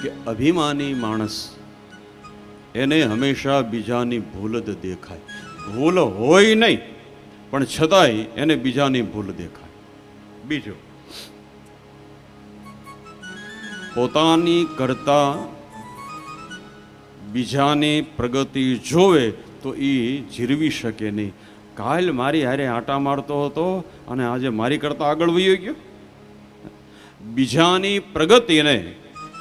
કે અભિમાની માણસ એને હંમેશા બીજાની ભૂલ જ દેખાય. ભૂલ હોય નહીં પણ છતાંય એને બીજાની ભૂલ દેખાય. બીજું, પોતાની કરતા બીજાની પ્રગતિ જોવે તો એ જીરવી શકે નહીં. કાલ મારી હારે આંટા મારતો હતો અને આજે મારી કરતા આગળ વયો ગયો. બીજાની પ્રગતિને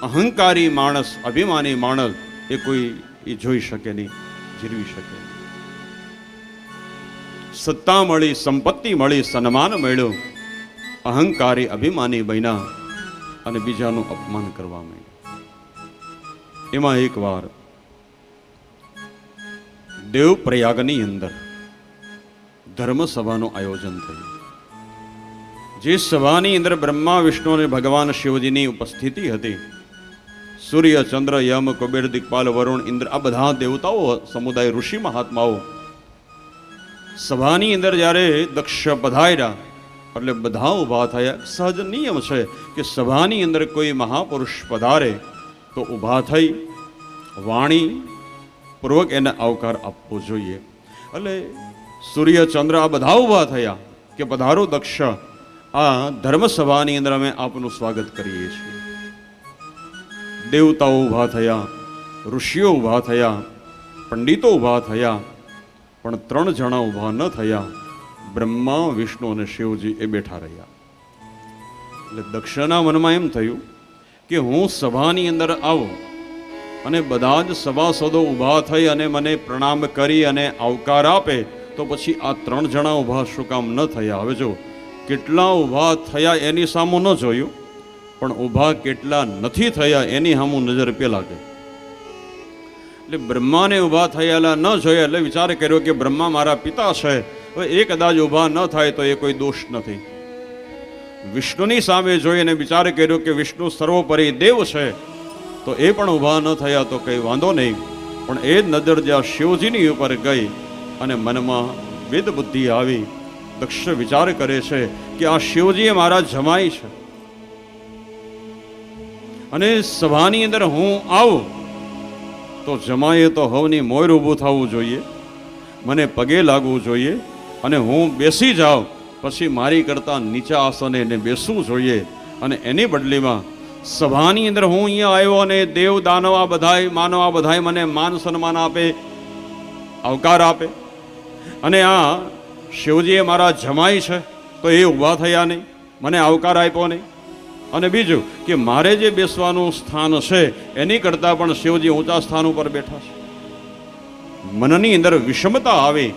અહંકારી માણસ, અભિમાની માણસ એ કોઈ જોઈ શકે નહીં, જીરવી શકે નહીં. સત્તા મળી, સંપત્તિ મળી, સન્માન મળ્યું, અહંકારી અભિમાની બન્યા અને બીજાનું અપમાન કરવા માંડ્યા. એમાં એક વાર દેવપ્રયાગની અંદર ધર્મ સભાનું આયોજન થયું. જે સભાની અંદર બ્રહ્મા, વિષ્ણુ અને ભગવાન શિવજીની ઉપસ્થિતિ હતી. સૂર્ય, ચંદ્ર, યમ, કુબેર, દિક્પાલ, વરુણ, ઇન્દ્ર આ બધા દેવતાઓ, સમુદાય, ઋષિ મહાત્માઓ સભાની અંદર જ્યારે દક્ષ પધાર્યા એટલે બધા ઊભા થયા. સહજ નિયમ છે કે સભાની અંદર કોઈ મહાપુરુષ પધારે તો ઊભા થઈ વાણી પૂર્વક એને આવકાર આપવો જોઈએ. એટલે સૂર્ય, ચંદ્ર આ બધા ઊભા થયા કે પધારો દક્ષ, આ ધર્મસભાની અંદર અમે આપનું સ્વાગત કરીએ છીએ. દેવતાઓ ઊભા થયા, ઋષિઓ ઊભા થયા, પંડિતો ઊભા થયા, પણ 3 જણા ઊભા ન થયા. બ્રહ્મા, વિષ્ણુ અને શિવજી એ બેઠા રહ્યા. એટલે દક્ષના મનમાં એમ થયું કે હું સભાની અંદર આવું અને બધા જ સભાસદો ઊભા થઈ અને મને પ્રણામ કરી અને આવકાર આપે તો પછી આ 3 જણા ઊભા શું કામ ન થયા? હવે જો કેટલા ઊભા થયા એની સામું ન જોયું, પણ ઊભા કેટલા નથી થયા એની સામું નજર પેલા ગઈ. એટલે બ્રહ્માને ઊભા થયેલા ન જોયા એટલે વિચાર કર્યો કે બ્રહ્મા મારા પિતા છે, હવે એ કદાચ ઊભા ન થાય તો એ કોઈ દોષ નથી. વિષ્ણુની સામે જોઈને વિચાર કર્યો કે વિષ્ણુ સર્વોપરી દેવ છે, તો એ પણ ઊભા ન થયા તો કંઈ વાંધો નહીં. પણ એ જ નજર જ્યાં શિવજીની ઉપર ગઈ અને મનમાં વેદ બુદ્ધિ આવી. દક્ષ વિચાર કરે છે કે આ શિવજી મારા જમાઈ છે અને સભાની અંદર હું આવું તો જમાઈએ તો હવની મોર ઊભું થવું જોઈએ, મને પગે લાગવું જોઈએ અને હું બેસી જાઉં પછી મારી કરતાં નીચા આસને એને બેસવું જોઈએ. અને એની બદલીમાં સભાની અંદર હું અહીંયા આવ્યો અને દેવ, દાનવ આ બધાય, માનવ આ બધાય મને માન સન્માન આપે, આવકાર આપે અને આ શિવજીએ મારા જમાઈ છે તો એ ઊભા થયા નહીં, મને આવકાર આપ્યો નહીં. અને બીજું કે મારે જે બેસવાનું સ્થાન છે એની કરતાં પણ શિવજી ઊંચા સ્થાન ઉપર બેઠા છે. મનની અંદર વિષમતા આવી,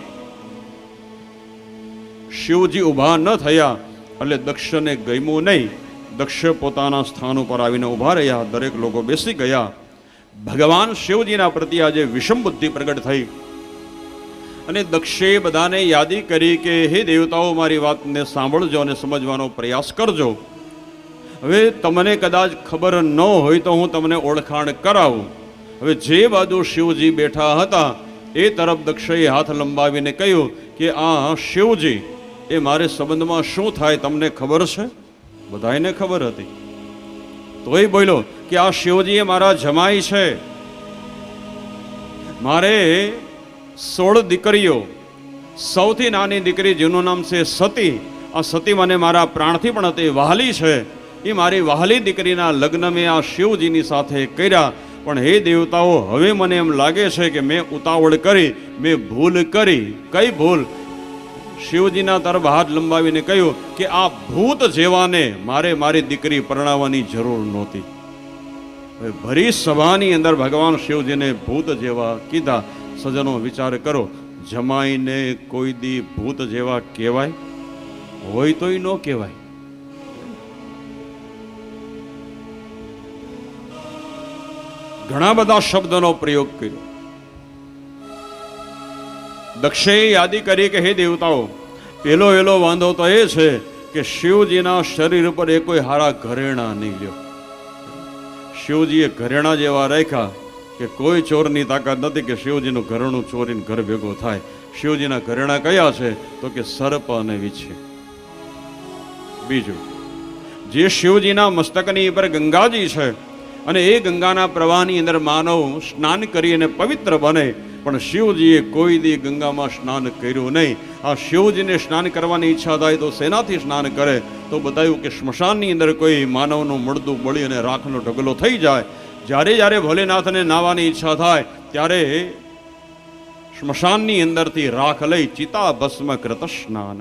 શિવજી ઊભા ન થયા એટલે દક્ષને ગમ્યું નહીં. દક્ષ પોતાના સ્થાન ઉપર આવીને ઊભા રહ્યા, દરેક લોકો બેસી ગયા. ભગવાન શિવજીના પ્રત્યે આજે વિષમ બુદ્ધિ પ્રગટ થઈ અને દક્ષે બધાને યાદી કરી કે હે દેવતાઓ, મારી વાતને સાંભળજો અને સમજવાનો પ્રયાસ કરજો. હવે તમને કદાચ ખબર ન હોય તો હું તમને ઓળખાણ કરાવું. હવે જે બાજુ શિવજી બેઠા હતા એ તરફ દક્ષએ હાથ લંબાવીને કહ્યું કે આ શિવજી એ મારે સંબંધમાં શું થાય તમને ખબર છે? બધાને ખબર હતી. તોય બોલ્યો કે આ શિવજી એ મારા જમાઈ છે. મારે 16 દીકરીઓ, સૌથી નાની દીકરી જેનું નામ છે સતી, આ સતી મને મારા પ્રાણથી પણ અતિ વહાલી છે. એ મારી વહાલી દીકરીના લગ્ન મેં આ શિવજીની સાથે કર્યા. પણ હે દેવતાઓ, હવે મને એમ લાગે છે કે મેં ઉતાવળ કરી, મેં ભૂલ કરી. કઈ ભૂલ? શિવજીના તરફ હાથ લંબાવીને કહ્યું કે આ ભૂત જેવાને મારે મારી દીકરી પરણાવવાની જરૂર નહોતી. ભરી સભાની અંદર ભગવાન શિવજીને ભૂત જેવા કીધા. સજનો વિચાર કરો, જમાઈને કોઈ દી ભૂત જેવા કહેવાય? હોય તોય ન કહેવાય. ઘણા બધા શબ્દનો પ્રયોગ કર્યો. દક્ષે યાદી કરી કે હે દેવતાઓ, પેલો વાંધો તો એ છે કે શિવજીના શરીર ઉપર એ કોઈ હારા ઘરેણા નહીં લ્યો. શિવજીએ ઘરેણા જેવા રાખ્યા કે કોઈ ચોરની તાકાત નથી કે શિવજીનું ઘરેણું ચોરીને ઘર ભેગો થાય. શિવજીના ઘરેણા કયા છે તો કે સર્પ અને વીછી. બીજું, જે શિવજીના મસ્તકની ઉપર ગંગાજી છે અને એ ગંગાના પ્રવાહની અંદર માનવ સ્નાન કરીને પવિત્ર બને. પણ શિવજીએ કોઈ દી ગંગામાં સ્નાન કર્યું નહીં. આ શિવજીને સ્નાન કરવાની ઈચ્છા થાય તો શેનાથી સ્નાન કરે? તો બતાવ્યું કે સ્મશાનની અંદર કોઈ માનવનું મળદું બળી અને રાખનો ઢગલો થઈ જાય. જ્યારે ભોલેનાથને નાહવાની ઈચ્છા થાય ત્યારે સ્મશાનની અંદરથી રાખ લઈ ચિતા ભસ્મ કૃત સ્નાન.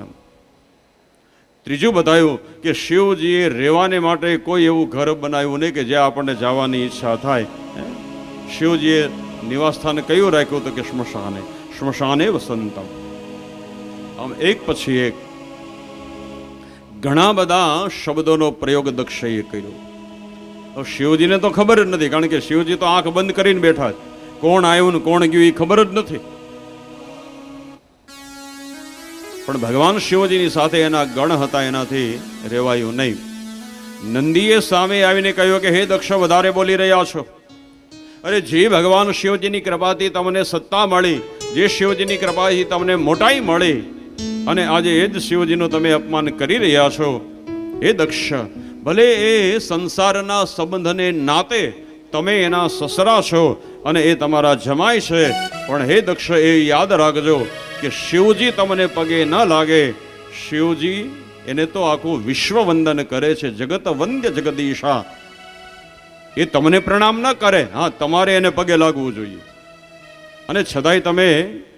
ત્રીજું બતાવ્યું કે શિવજીએ રહેવાને માટે કોઈ એવું ઘર બનાવ્યું નહીં કે જ્યાં આપણને જવાની ઈચ્છા થાય. શિવજીએ નિવાસસ્થાન કયું રાખ્યું? તો કે સ્મશાને વસંતમ. આમ એક પછી એક ઘણા બધા શબ્દોનો પ્રયોગ દક્ષએ કર્યો. શિવજીને તો ખબર જ નથી, કારણ કે શિવજી તો આંખ બંધ કરીને બેઠા છે. કોણ આવ્યું ને કોણ ગયું એ ખબર જ નથી. પણ ભગવાન શિવજીની સાથે એના ગણ હતા, એનાથી રેવાયું નહીં. નંદીએ સામે આવીને કહ્યું કે હે દક્ષ, વધારે બોલી રહ્યા છો. અરે જે ભગવાન શિવજીની કૃપાથી તમને સત્તા મળી, જે શિવજીની કૃપાથી તમને મોટાઈ મળી, અને આજે એ જ શિવજીનું તમે અપમાન કરી રહ્યા છો. હે દક્ષ, ભલે એ સંસારના સંબંધને નાતે તમે એના સસરા છો અને એ તમારા જમાઈ છે, પણ હે દક્ષ, એ યાદ રાખજો કે શિવજી તમને પગે ન લાગે. શિવજી એને તો આખું વિશ્વ વંદન કરે છે, જગત વંદ્ય જગદીશા. એ તમને પ્રણામ ન કરે, હા તમારે એને પગે લાગવું જોઈએ. અને છતાંય તમે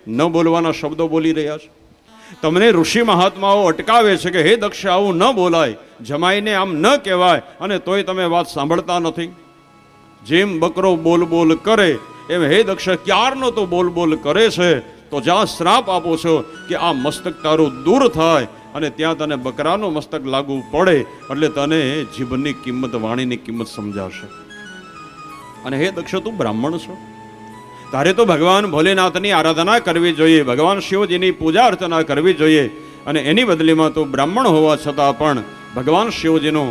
ન બોલવાના શબ્દો બોલી રહ્યા છો. તમને ઋષિ મહાત્માઓ અટકાવે છે કે હે દક્ષ, આવું ન બોલાય, જમાઈને આમ ન કહેવાય, અને તોય તમે વાત સાંભળતા નથી. જેમ બકરો બોલ બોલ કરે એમ હે દક્ષ ક્યારનો તો બોલ બોલ કરે છે. તો જ્યાં શ્રાપ આપો છો કે આ મસ્તક તારું દૂર થાય, અને ત્યાં તને બકરાનું મસ્તક લાગુ પડે, એટલે તને જીભની કિંમત, વાણીની કિંમત સમજાશે. અને હે દક્ષ, તું બ્રાહ્મણ છો, તારે તો ભગવાન ભોલેનાથની આરાધના કરવી જોઈએ, ભગવાન શિવજીની પૂજા અર્ચના કરવી જોઈએ, અને એની બદલીમાં તું બ્રાહ્મણ હોવા છતાં પણ ભગવાન શિવજીનો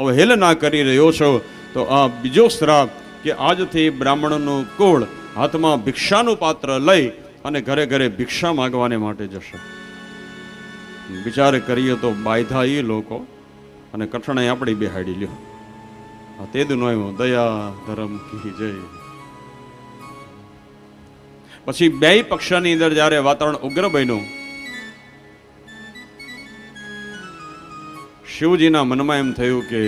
અવહેલના કરી રહ્યો છો. તો આ બીજો શ્રાપ કે આજથી બ્રાહ્મણનું કુળ હાથમાં ભિક્ષાનું પાત્ર લઈ અને ઘરે ઘરે ભિક્ષા માંગવાને માટે જશે. વિચાર કરીએ તો બાયધા એ લોકો અને કઠણાઈ આપણી બેહાડી લ્યો. તે જ નોયું દયા ધર્મ કી જય. પછી બે પક્ષની અંદર જ્યારે વાતાવરણ ઉગ્ર બન્યું, શિવજીના મનમાં એમ થયું કે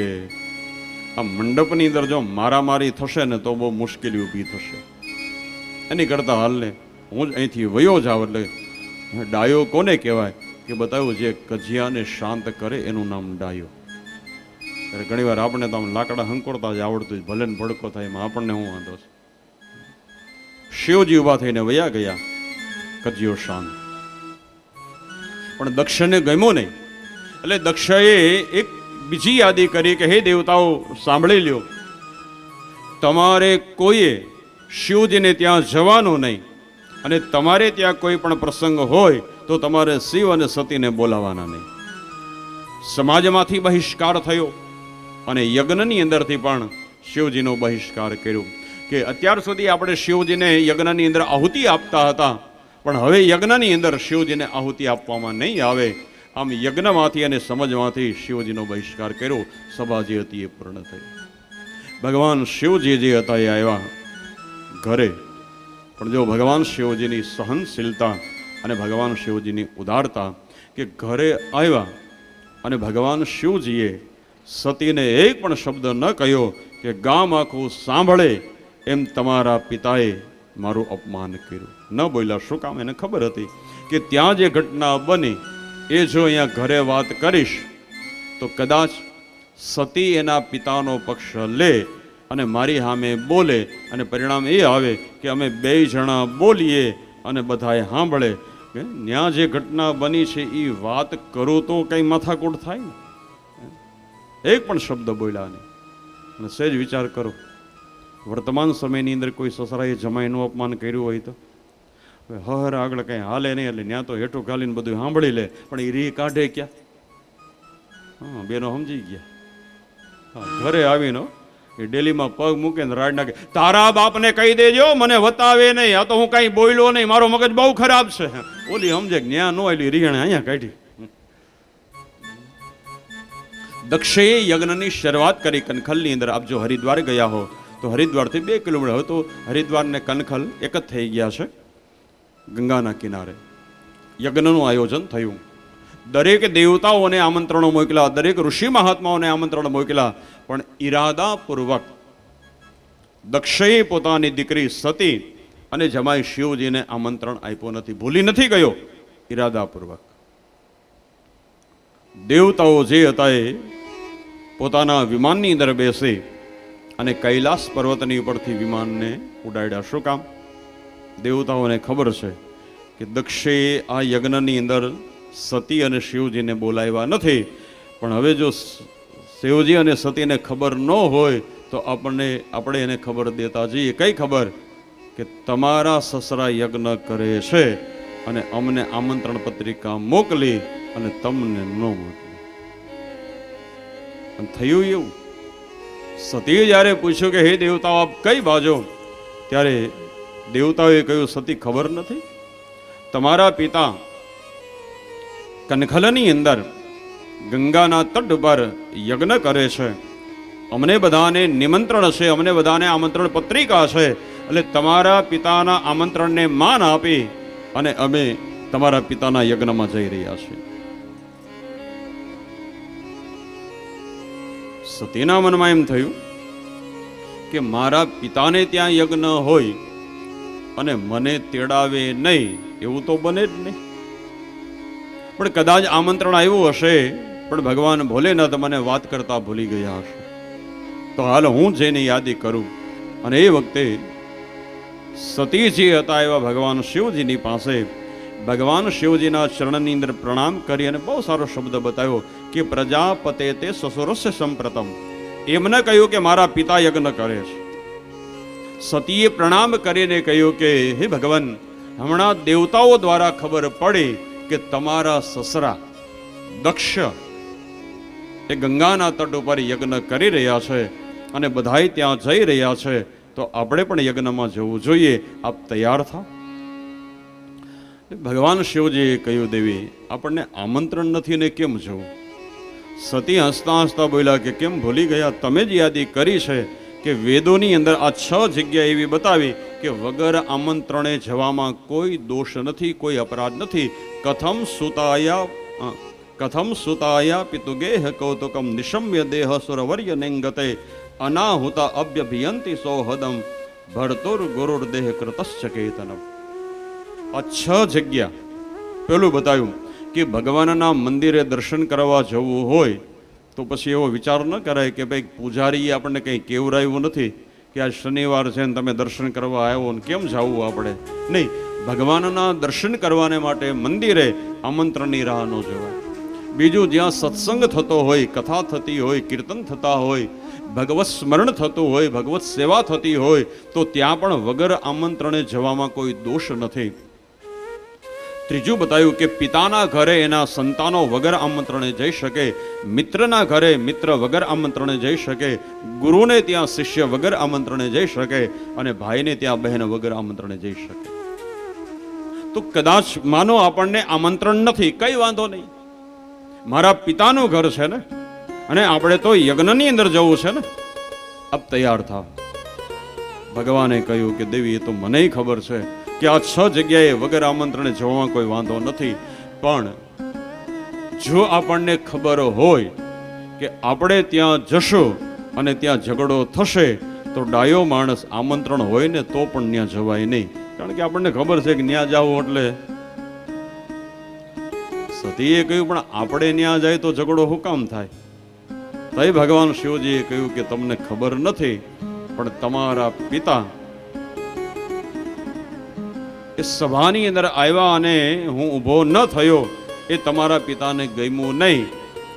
આ મંડપની અંદર જો મારામારી થશે ને તો બહુ મુશ્કેલી ઊભી થશે. એની કરતા હાલને હું જ અહીંથી વયો જાઉં. એટલે ડાયો કોને કહેવાય? કે બતાવ્યું જે કજિયાને શાંત કરે એનું નામ ડાયો. ત્યારે ઘણી વાર આપણે તો આમ લાકડા હંકોડતા જ આવડતું જ, ભલે ને ભડકો થાય, એમાં આપણને હું વાંધો છે. શિવજી ઉભા થઈને વયા ગયા, કજિયો શાંત. પણ દક્ષને ગમ્યો નહીં. એટલે દક્ષએ એક બીજી યાદી કરી કે હે દેવતાઓ સાંભળી લ્યો, તમારે કોઈએ શિવજીને ત્યાં જવાનું નહીં, અને તમારે ત્યાં કોઈ પણ પ્રસંગ હોય તો તમારે શિવ અને સતીને બોલાવવાના નહીં. સમાજમાંથી બહિષ્કાર થયો અને યજ્ઞની અંદરથી પણ શિવજીનો બહિષ્કાર કર્યો. કે અત્યાર સુધી આપણે શિવજીને યજ્ઞની અંદર આહુતિ આપતા હતા, પણ હવે યજ્ઞની અંદર શિવજીને આહુતિ આપવામાં નહીં આવે. આમ યજ્ઞમાંથી અને સમજમાંથી શિવજીનો બહિષ્કાર કર્યો. સભા જે હતી એ પૂર્ણ થઈ. ભગવાન શિવજી જે હતા એ આવ્યા ઘરે. પણ જો ભગવાન શિવજીની સહનશીલતા અને ભગવાન શિવજીની ઉદારતા, કે ઘરે આવ્યા અને ભગવાન શિવજીએ સતીને એક પણ શબ્દ ન કહ્યો કે ગામ આખું સાંભળે એમ તમારા પિતાએ મારું અપમાન કર્યું. ન બોલ્યા. શું કામ? એને ખબર હતી કે ત્યાં જે ઘટના બની એ જો અહીંયા ઘરે વાત કરીશ તો કદાચ સતી એના પિતાનો પક્ષ લે અને મારી સામે બોલે, અને પરિણામ એ આવે કે અમે બે જણા બોલીએ અને બધાએ સાંભળે. ત્યાં જે ઘટના બની છે એ વાત કરું તો કંઈ માથાકૂટ થાય ને. એક પણ શબ્દ બોલ્યા નહીં. અને સહેજ વિચાર કરો, વર્તમાન સમયની અંદર કોઈ સસરાએ જમાઈનું અપમાન કર્યું હોય તો હર આગળ કંઈ હાલે નહીં, એટલે ત્યાં તો હેઠું ગાલીને બધું સાંભળી લે, પણ એ રી કાઢે ક્યાં? હા, બેનો સમજી ગયા. હા, ઘરે આવીને એ ડેલીમાં પગ મૂકે ને રાડ નાખે, તારા બાપને કહી દેજો મને વતાવે નહીં, આ તો હું કઈ બોલ્યો નહીં, મારો મગજ બહુ ખરાબ છે. ઓલી સમજે ન્યા નો એલી રીહણે અહીંયા કાઢી. દક્ષે યજ્ઞની શરૂઆત કરી કનખલની અંદર. આપ જો હરિદ્વાર ગયા હો તો હરિદ્વારથી 2 કિલોમીટર, હવે તો હરિદ્વાર ને કનખલ એક જ થઈ ગયા છે. ગંગાના કિનારે યજ્ઞનું આયોજન થયું. દરેક દેવતાઓને આમંત્રણો મોકલ્યા, દરેક ઋષિ મહાત્માઓને આમંત્રણ મોકલ્યા, પણ ઈરાદાપૂર્વક દક્ષએ પોતાની દીકરી સતી અને જમાઈ શિવજીને આમંત્રણ આપ્યો નથી. ભૂલી નથી ગયો, ઈરાદાપૂર્વક. દેવતાઓ જે હતા એ પોતાના વિમાનની અંદર બેસી અને કૈલાસ પર્વતની ઉપરથી વિમાનને ઉડાડ્યા. શું કામ? દેવતાઓને ખબર છે કે દક્ષે આ યજ્ઞની અંદર સતી અને શિવજીને બોલાવ્યા નથી, પણ હવે જો શિવજી અને સતીને ખબર ન હોય તો આપણે એને ખબર દેતા જઈએ. કઈ ખબર? કે તમારા સસરા યજ્ઞ કરે છે અને અમને આમંત્રણ પત્રિકા મોકલી અને તમને ન મોકલી. થયું એવું. સતીએ જ્યારે પૂછ્યું કે હે દેવતાઓ આપ કઈ બાજુ, ત્યારે દેવતાઓએ કહ્યું સતી ખબર નથી, તમારા પિતા કનખલની અંદર ગંગાના તટ પર યજ્ઞ કરે છે, અમને બધાને નિમંત્રણ છે, અમને બધાને આમંત્રણ પત્રિકા છે, એટલે તમારા પિતાના આમંત્રણને માન આપી અને અમે તમારા પિતાના યજ્ઞમાં જઈ રહ્યા છીએ. સતીના મનમાં એમ થયું કે મારા પિતાને ત્યાં યજ્ઞ હોય અને મને તેડાવે નહીં, એવું તો બને જ નહીં. પણ કદાચ આમંત્રણ આવ્યું હશે, પણ ભગવાન ભોલેનાથ મને વાત કરતા ભૂલી ગયા હશે, તો હાલ હું જેની યાદી કરું. અને એ વખતે સતીજી હતા એવા ભગવાન શિવજીની પાસે ભગવાન શિવજીના ચરણની અંદર પ્રણામ કરી અને બહુ સારો શબ્દ બતાવ્યો કે પ્રજાપતે તે સસુરસ્ય સંપ્રતમ. એમને કહ્યું કે મારા પિતા યજ્ઞ કરે છે. સતીએ પ્રણામ કરીને કહ્યું કે હે ભગવાન, હમણાં દેવતાઓ દ્વારા ખબર પડી કે તમારા સસરા દક્ષ એ ગંગાના તટ ઉપર યજ્ઞ કરી રહ્યા છે અને બધાય ત્યાં જઈ રહ્યા છે, તો આપણે પણ યજ્ઞમાં જવું જોઈએ, આપ તૈયાર થાઓ. ભગવાન શિવજીએ કહ્યું દેવી આપણને આમંત્રણ નથી ને કેમ જવું? સતી હસતા હસતા બોલ્યા કે કેમ ભૂલી ગયા? તમે જ યાદી કરી છે કે વેદોની અંદર આ 6 જગ્યા એવી બતાવી કે વગર આમંત્રણે જવામાં કોઈ દોષ નથી, કોઈ અપરાધ નથી. કથમ સુતાયા પિતુગેહ કૌતુકમ નિશમ્ય દેહ સુરવર્ય નેંગતે અનાહુતા અભ્યભિયંતિ સૌહદમ ભરતુર ગુરુર દેહ કૃતશ્ચ કેતનમ. આ 6 જગ્યા પેલું બતાવ્યું કે ભગવાનના મંદિરે દર્શન કરવા જવું હોય તો પછી એવો વિચાર ન કરાય કે ભાઈ પૂજારીએ આપણને કંઈ કેવરાયું નથી કે આજ શનિવાર છે ને તમે દર્શન કરવા આવ્યો ને કેમ જવું આપણે. નહીં, ભગવાનના દર્શન કરવાને માટે મંદિરે આમંત્રણની રાહ ન જોવાય. બીજું, જ્યાં સત્સંગ થતો હોય, કથા થતી હોય, કીર્તન થતા હોય, ભગવત સ્મરણ થતું હોય, ભગવત સેવા થતી હોય, તો ત્યાં પણ વગર આમંત્રણે જવામાં કોઈ દોષ નથી. ત્રીજું બતાવ્યું કે પિતાના ઘરે એના સંતાનો વગર આમંત્રણે જઈ શકે, મિત્રના ઘરે મિત્ર વગર આમંત્રણે જઈ શકે, ગુરુને ત્યાં શિષ્ય વગર આમંત્રણે જઈ શકે અને ભાઈને ત્યાં બહેન વગર આમંત્રણે જઈ શકે. તો કદાચ માનો આપણને આમંત્રણ નથી, કઈ વાંધો નહીં, મારા પિતાનું ઘર છે ને અને આપણે તો યજ્ઞની અંદર જવું છે ને, અબ તૈયાર થાવ. ભગવાને કહ્યું કે દેવી એ તો મને ખબર છે કે આ 6 જગ્યાએ વગર આમંત્રણે જવામાં કોઈ વાંધો નથી, પણ જો આપણને ખબર હોય કે આપણે ત્યાં જશું અને ત્યાં ઝઘડો થશે તો ડાયો માણસ આમંત્રણ હોય ને તો પણ ત્યાં જવાય નહીં, કારણ કે આપણને ખબર છે કે ત્યાં જાવું એટલે. સતીએ કહ્યું પણ આપણે ત્યાં જાય તો ઝઘડો શું કામ થાય? તઈ ભગવાન શિવજીએ કહ્યું કે તમને ખબર નથી, પણ તમારા પિતા એ સભાની અંદર આવ્યા અને હું ઊભો ન થયો એ તમારા પિતાને ગમ્યું નહીં,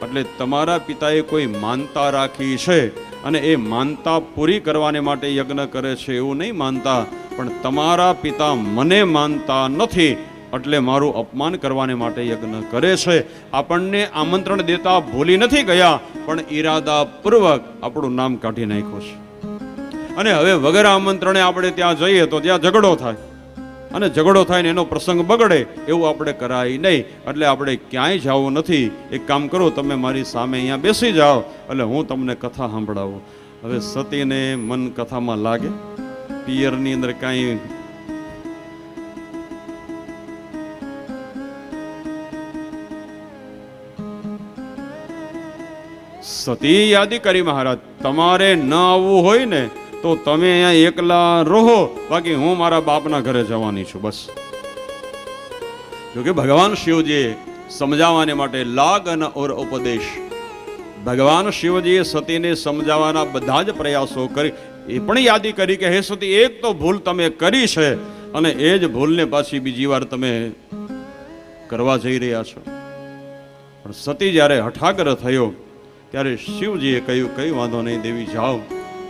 એટલે તમારા પિતાએ કોઈ માનતા રાખી છે અને એ માનતા પૂરી કરવાને માટે યજ્ઞ કરે છે એવું નહીં માનતા, પણ તમારા પિતા મને માનતા નથી એટલે મારું અપમાન કરવાને માટે યજ્ઞ કરે છે. આપણને આમંત્રણ દેતા ભૂલી નથી ગયા, પણ ઈરાદાપૂર્વક આપણું નામ કાઢી નાખ્યું છે. અને હવે વગર આમંત્રણે આપણે ત્યાં જઈએ તો ત્યાં ઝઘડો થાય. અને ઝઘડો થાય ને એનો પ્રસંગ બગડે એવું આપણે કરાય નહીં. એટલે આપણે ક્યાંય જવું નથી. એક કામ કરો, તમે મારી સામે અહીંયા બેસી જાઓ એટલે હું તમને કથા સાંભળાવું. હવે સતીને મન કથામાં લાગે, પિયરની અંદર કાંઈ સતી યાદી કરી, મહારાજ તમારે ન આવવું હોય ને તો તમે અહીંયા એકલા રહો, બાકી હું મારા બાપના ઘરે જવાની છું બસ. જોકે ભગવાન શિવજીએ સમજાવવાને માટે લાગન ઓર ઉપદેશ, ભગવાન શિવજીએ સતીને સમજાવવાના બધા જ પ્રયાસો કરી. એ પણ યાદી કરી કે હે સતી, એક તો ભૂલ તમે કરી છે અને એ જ ભૂલને પાછી બીજી વાર તમે કરવા જઈ રહ્યા છો. પણ સતી જ્યારે હઠાગ્ર થયો ત્યારે શિવજીએ કહ્યું કઈ વાંધો નહીં દેવી જાઓ,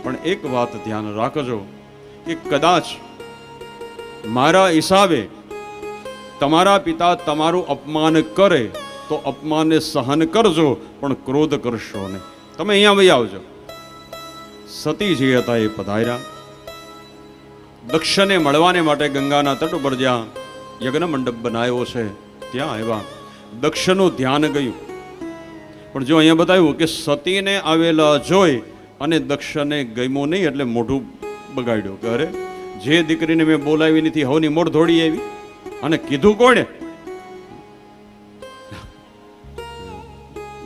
પણ એક વાત ધ્યાન રાખજો કે કદાચ મારા હિસાબે તમારા પિતા તમારું અપમાન કરે તો અપમાનને સહન કરજો, પણ ક્રોધ કરશો નહીં. તમે અહીંયા વહી આવજો. સતી જે હતા એ પધાર્યા. દક્ષને મળવાને માટે ગંગાના તટ ઉપર જ્યાં યજ્ઞ મંડપ બનાવ્યો છે ત્યાં આવ્યા. દક્ષનું ધ્યાન ગયું, પણ જો અહીંયા બતાવ્યું કે સતીને આવેલા જોઈ અને દક્ષને ગમ્યું નહીં એટલે મોઢું બગાડ્યું કે અરે જે દીકરીને મેં બોલાવી નથી હવની મોઢ ધોડી આવી અને કીધું કોણે?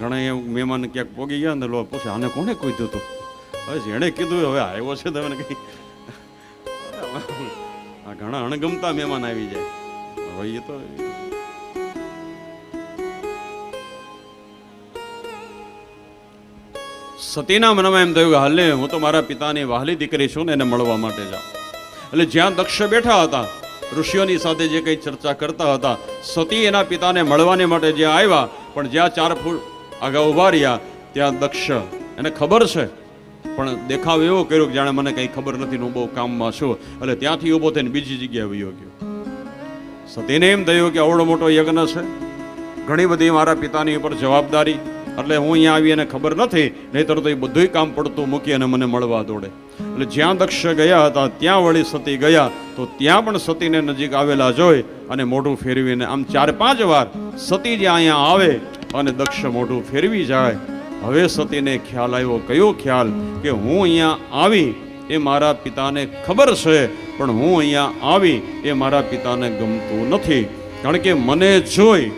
ઘણા અહીંયા મહેમાન ક્યાંક પોગી ગયા ને લો પૂછે આને કોને કીધું હતું? હવે જેણે કીધું હવે આવ્યો છે તમે કઈ આ ઘણા અણગમતા મહેમાન આવી જાય. હવે એ તો સતીના મનમાં એમ થયું કે હાલે હું તો મારા પિતાની વહાલી દીકરી છું ને એને મળવા માટે જાઉં. એટલે જ્યાં દક્ષ બેઠા હતા ઋષિઓની સાથે જે કંઈ ચર્ચા કરતા હતા, સતી એના પિતાને મળવાને માટે જ્યાં આવ્યા, પણ જ્યાં 4 ફૂટ આગળ ઉભા રહ્યા ત્યાં દક્ષ, એને ખબર છે પણ દેખાવ એવો કર્યો કે જાણે મને કંઈ ખબર નથી, હું બહુ કામમાં છું. એટલે ત્યાંથી ઊભો થઈને બીજી જગ્યાએ વયો ગયો. સતીને એમ થયું કે આવડો મોટો યજ્ઞ છે, ઘણી બધી મારા પિતાની ઉપર જવાબદારી, એટલે હું અહીંયા આવી એને ખબર નથી, નહીતર તો એ બધુંય કામ પડતું મૂકી અને મને મળવા દોડે. એટલે જ્યાં દક્ષ ગયા હતા ત્યાં વળી સતી ગયા, તો ત્યાં પણ સતીને નજીક આવેલા જોઈ અને મોઢું ફેરવીને આમ 4-5 વાર સતી જે અહીંયા આવે અને દક્ષ મોઢું ફેરવી જાય. હવે સતીને ખ્યાલ આવ્યો. કયો ખ્યાલ? કે હું અહીંયા આવી એ મારા પિતાને ખબર છે, પણ હું અહીંયા આવી એ મારા પિતાને ગમતું નથી, કારણ કે મને જોઈ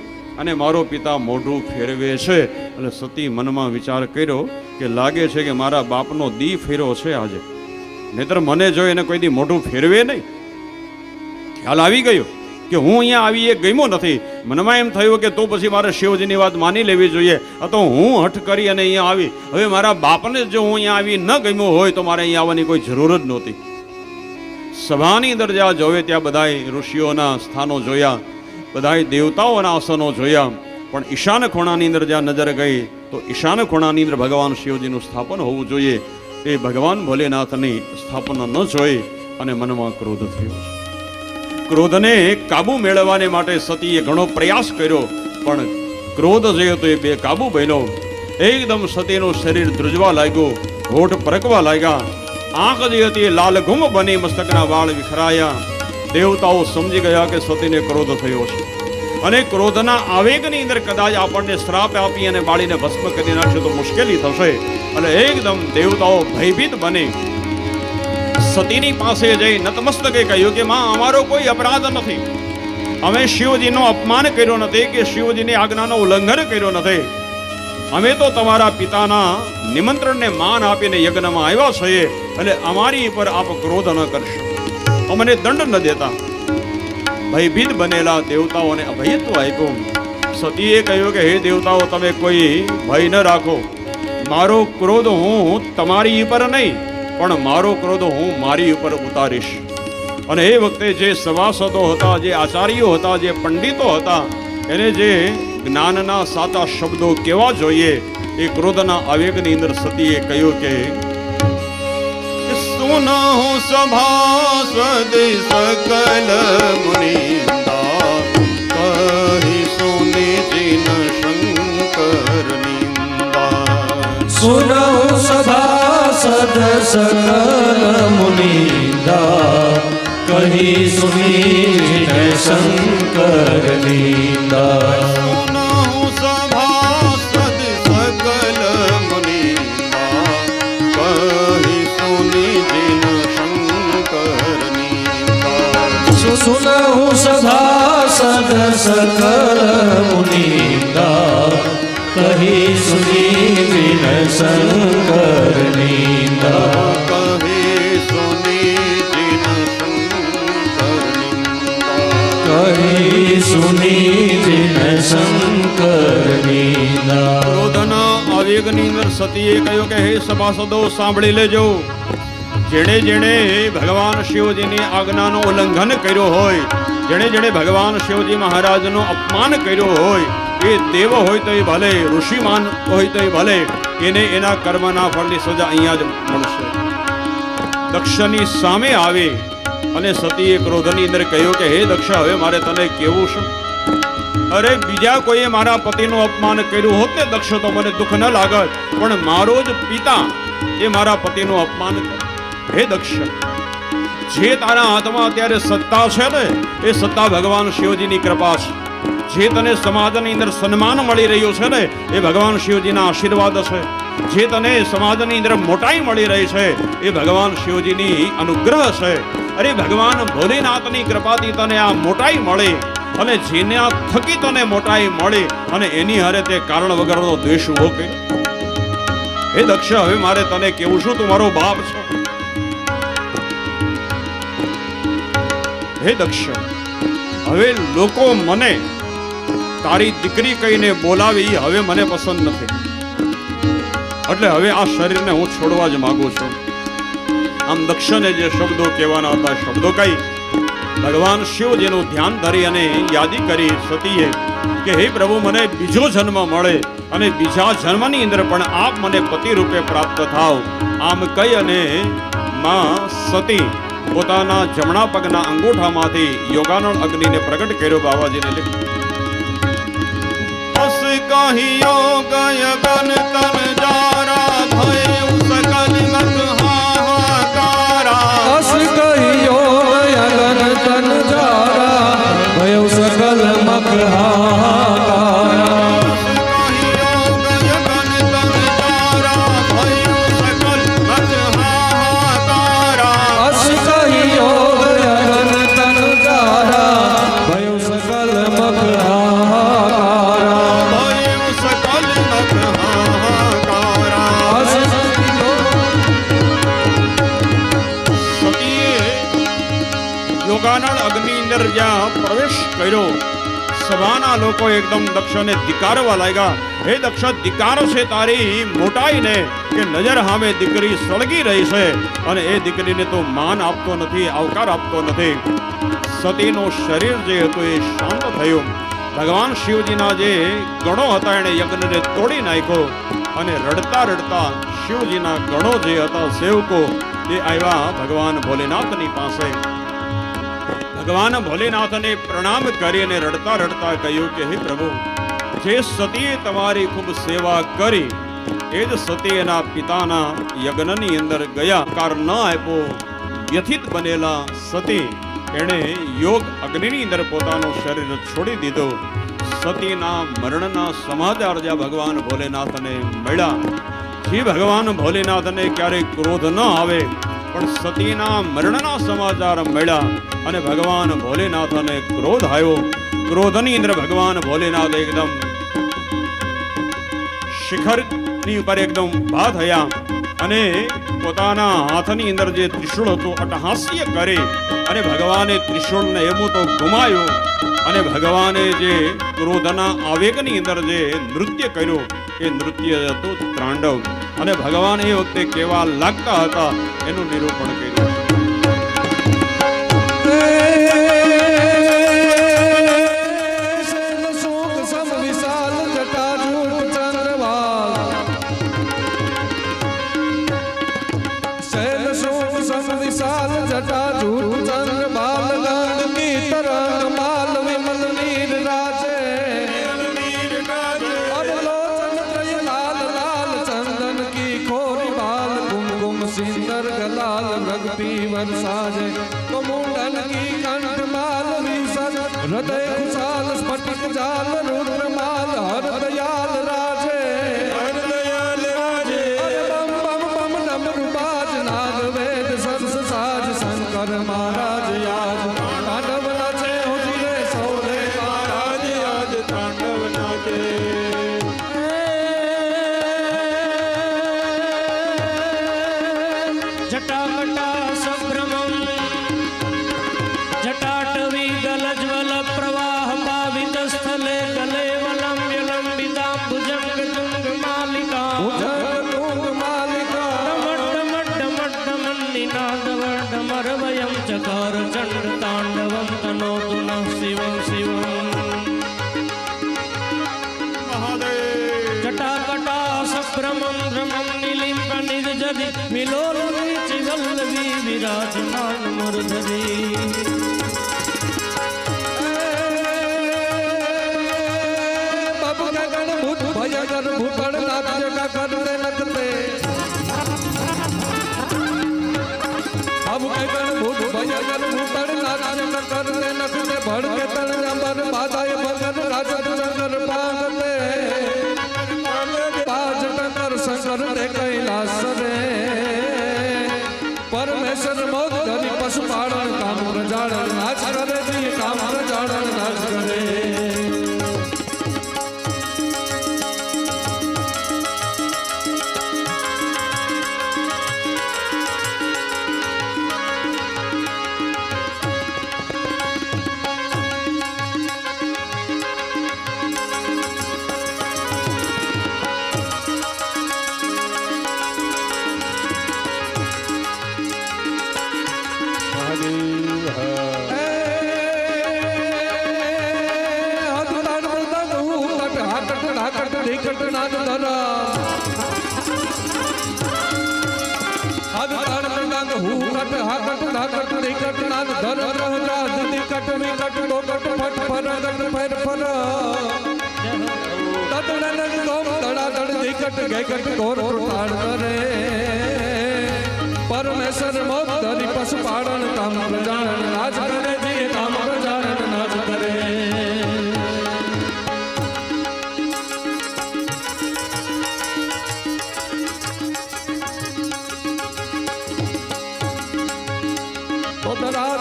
અને મારો પિતા મોઢું ફેરવે છે. એટલે સતી મનમાં વિચાર કર્યો કે લાગે છે કે મારા બાપનો દી ફેરો છે આજે, નહીતર મને જોઈ એને કોઈ દી મોઢું ફેરવે નહીં. ખ્યાલ આવી ગયો કે હું અહીંયા આવી એ ગમ્યો નથી. મનમાં એમ થયું કે તો પછી મારે શિવજીની વાત માની લેવી જોઈએ. આ તો હું હઠ કરી અને અહીંયા આવી. હવે મારા બાપને જો હું અહીંયા આવી ન ગમ્યો હોય તો મારે અહીંયા આવવાની કોઈ જરૂર જ નહોતી. સભાની અંદર જ્યાં જોવે ત્યાં બધાય ઋષિઓના સ્થાનો જોયા, બધાય દેવતાઓના આસનો જોયા, પણ ઈશાન ખૂણાની અંદર જ્યાં નજર ગઈ તો ઈશાન ખૂણાની અંદર ભગવાન શિવજીનું સ્થાપન હોવું જોઈએ. એ ભગવાન ભોલેનાથની સ્થાપના ન જોઈ અને મનમાં ક્રોધ થયો. ક્રોધને કાબુ મેળવવાને માટે સતીએ ઘણો પ્રયાસ કર્યો, પણ ક્રોધ જે હતો એ બેકાબુ બન્યો. એકદમ સતીનું શરીર ધ્રુજવા લાગ્યું, હોઠ પરકવા લાગ્યા, આંખ જે હતી એ લાલ ગુમ બની, મસ્તકના વાળ વિખરાયા. દેવતાઓ સમજી ગયા કે સતીને ક્રોધ થયો છે અને ક્રોધના આવેગની અંદર કદાચ આપણને શ્રાપ આપી અને બાળીને ભસ્મ કરી નાખશે તો મુશ્કેલી થશે. એટલે એકદમ દેવતાઓ ભયભીત બની સતીની પાસે જઈ નતમસ્તકે કહ્યું કે માં, અમારો કોઈ અપરાધ નથી, અમે શિવજીનો અપમાન કર્યો નથી કે શિવજીની આજ્ઞાનો ઉલ્લંઘન કર્યો નથી. અમે તો તમારા પિતાના નિમંત્રણને માન આપીને યજ્ઞમાં આવ્યા છીએ, એટલે અમારી ઉપર આપ ક્રોધ ન કરશો, અમને દંડ ન દેતા. ભયભીત બનેલા દેવતાઓને અભયત્વ આપ્યું. સતીએ કહ્યું કે હે દેવતાઓ, તમે કોઈ ભય ન રાખો, મારો ક્રોધ હું તમારી ઉપર નહીં પણ મારો ક્રોધ હું મારી ઉપર ઉતારીશ. અને એ વખતે જે સભાસદો હતા, જે આચાર્યો હતા, જે પંડિતો હતા, એને જે જ્ઞાનના સાચા શબ્દો કહેવા જોઈએ એ ક્રોધના આવેગની અંદર સતીએ કહ્યું કે સુનો સભાસદ સકલ મુનિંદા, કહી સુને જીન શંકર નિંદા. સુનો સભાસદ સકલ મુનિંદા, કહી कही सुनी जिने शंकर नींदा। सुनहु सभासद सकल मुनींदा, कही सुनी जिन शंकर नींदा। सुनहु सभासद सकल मुनींदा, कही सुनी जिन शंकर नींदा। कही सुनी जिन शंकर नींदा। ક્રોધના આવેગની અંદર સતીએ કહ્યું કે હે સભાસદો સાંભળી લેજો, જેણે જેણે ભગવાન શિવજીની આજ્ઞાનું ઉલ્લંઘન કર્યું હોય, જેણે જેણે ભગવાન શિવજી મહારાજનું અપમાન કર્યું હોય, એ દેવ હોય તો એ ભલે, ઋષિમાન હોય તો એ ભલે, એને એના કર્મના ફળની સજા અહીંયા જ મળશે. દક્ષની સામે આવી અને સતીએ ક્રોધની અંદર કહ્યું કે હે દક્ષ, હવે મારે તને કેવું છે? અરે બીજા કોઈએ મારા પતિનું અપમાન કર્યું હોત ને દક્ષ તો મને દુઃખ ન લાગત, પણ મારો જ પિતા એ મારા પતિનું અપમાન કરે. હે દક્ષ, જે તારા હાથમાં અત્યારે સત્તા છે ને, એ સત્તા ભગવાન શિવજીની કૃપા છે. જે તને સમાજની અંદર સન્માન મળી રહ્યું છે ને, એ ભગવાન શિવજીના આશીર્વાદ છે. જે તને સમાજની અંદર મોટાઈ મળી રહી છે, એ ભગવાન શિવજીની અનુગ્રહ છે. અરે ભગવાન ભોલેનાથની કૃપાથી તને આ મોટાઈ મળી, અને જેના થકી તને મોટાઈ મળી અને એની હારે તે કારણ વગરનો દ્વેષ ઉભો કર્યો. હે દક્ષ, હવે મારે તને કેવું છું, તું મારો બાપ છો. હે દક્ષ, હવે લોકો મને તારી દીકરી કહીને બોલાવી હવે મને પસંદ નથી, એટલે હવે આ શરીરને હું છોડવા જ માંગુ છું. આમ દક્ષને જે શબ્દો કહેવાના હતા શબ્દો કહી ભગવાન શિવજીનું ધ્યાન ધરી અને યાદી કરી સતીએ કે હે પ્રભુ, મને બીજો જન્મ મળે અને બીજા જન્મની અંદર પણ આપ મને પતિ રૂપે પ્રાપ્ત થાવ. આમ કહી અને માં સતી પોતાના જમણા પગના અંગૂઠામાંથી યોગાનળ અગ્નિને પ્રગટ કર્યો. બાવાજીને લખ્યું અસ કહિયો ગય ગન તન જારા ભય સકલ મત હાહાકારા. અસ કહિયો ગય ગન તન જારા ભય સકલ મત હાહાકારા. યોગાનળ અગ્નિ અંદર જ્યાં પ્રવેશ કર્યો, સભાના લોકો એકદમ દક્ષને ધિક્કારવા લાગ્યા. હે દક્ષ, ધિક્કાર છે તારી મોટાઈને કે નજર સામે દીકરી સળગી રહી છે અને એ દીકરીને તો માન આપતો નથી, આવકાર આપતો નથી. સતીનું શરીર જે હતું એ શાંત થયું. ભગવાન શિવજીના જે ગણો હતા એણે યજ્ઞને તોડી નાખ્યો અને રડતા રડતા શિવજીના ગણો જે હતા સેવકો તે આવ્યા ભગવાન ભોલેનાથની પાસે. ભગવાન ભોલેનાથને પ્રણામ કરી અને રડતા રડતા કહ્યું કે હે પ્રભુ, જે સતીએ તમારી ખૂબ સેવા કરી એ જ સતી એના પિતાના યજ્ઞની અંદર ગયા. કાર ન આપ્યો, વ્યથિત બનેલા સતી એણે યોગ અગ્નિની અંદર પોતાનું શરીર છોડી દીધું. સતીના મરણના સમાચાર જ્યાં ભગવાન ભોલેનાથને મળ્યા, જે ભગવાન ભોલેનાથને ક્યારેય ક્રોધ ન આવે પણ સતીના મરણના સમાચાર મળ્યા અને ભગવાન ભોલેનાથને ક્રોધ આવ્યો. ક્રોધની અંદર ભગવાન ભોલેનાથ એકદમ શિખરની ઉપર એકદમ ઉભા થયા અને પોતાના હાથની અંદર જે ત્રિશૂળ હતું અટ્ટહાસ્ય કરી અને ભગવાને ત્રિશૂળને એમું તો ગુમાયું અને ભગવાને જે ક્રોધના આવેગની અંદર જે નૃત્ય કર્યું એ નૃત્ય હતું ત્રાંડવ. અને ભગવાન એ વખતે કેવા લાગતા હતા એનું નિરૂપણ કર્યું. સિંદર ગલાલ રગતી वरसाजे कमुंडन की कंठ माल विसर हृदय खुशाल स्फटिक जाल रुद्र माल हर दयाल राजे अरे बम बम बम डमरू बाज नाद वेद सरस साज शंकर महाराज आज तांडव नाचे हो जिले सोरे महाराज आज तांडव नाचे जटाकटा संभ्रमं जटाटवी गलज्वल प्रवाह पावितस्थले कलेवलं विलम्बिताम्बुजं तुङ्गमालिका डमड्डमड्डमड्डमन्निनादवर्डमरवयं चकार चण्डताण्डवं तनोतु नः शिवं शिवम् जटाकटा सभ्रमं भ्रमं निलिम्ब निर्जदि विलोलवीचि वल्लवी विराजमान मूर्धरि बाबू का गण भूत भयगर भूतड़ नाट्य का करते लगते बाबू के गण भूत भयगर भूतड़ नाट्य का करते लगते भड़ के तल अंबर बाधाए भगर राजन शंकर पागते पाज टकर शंकर दे कैलाश रे परमेश्वर मोद धरि पशु पालन काम प्रजारण नाच करे जी काम प्रजारण नाच करे परमेश्वर मोद धरि पशु पालन काम प्रजारण नाच करे जी काम प्रजारण नाच करे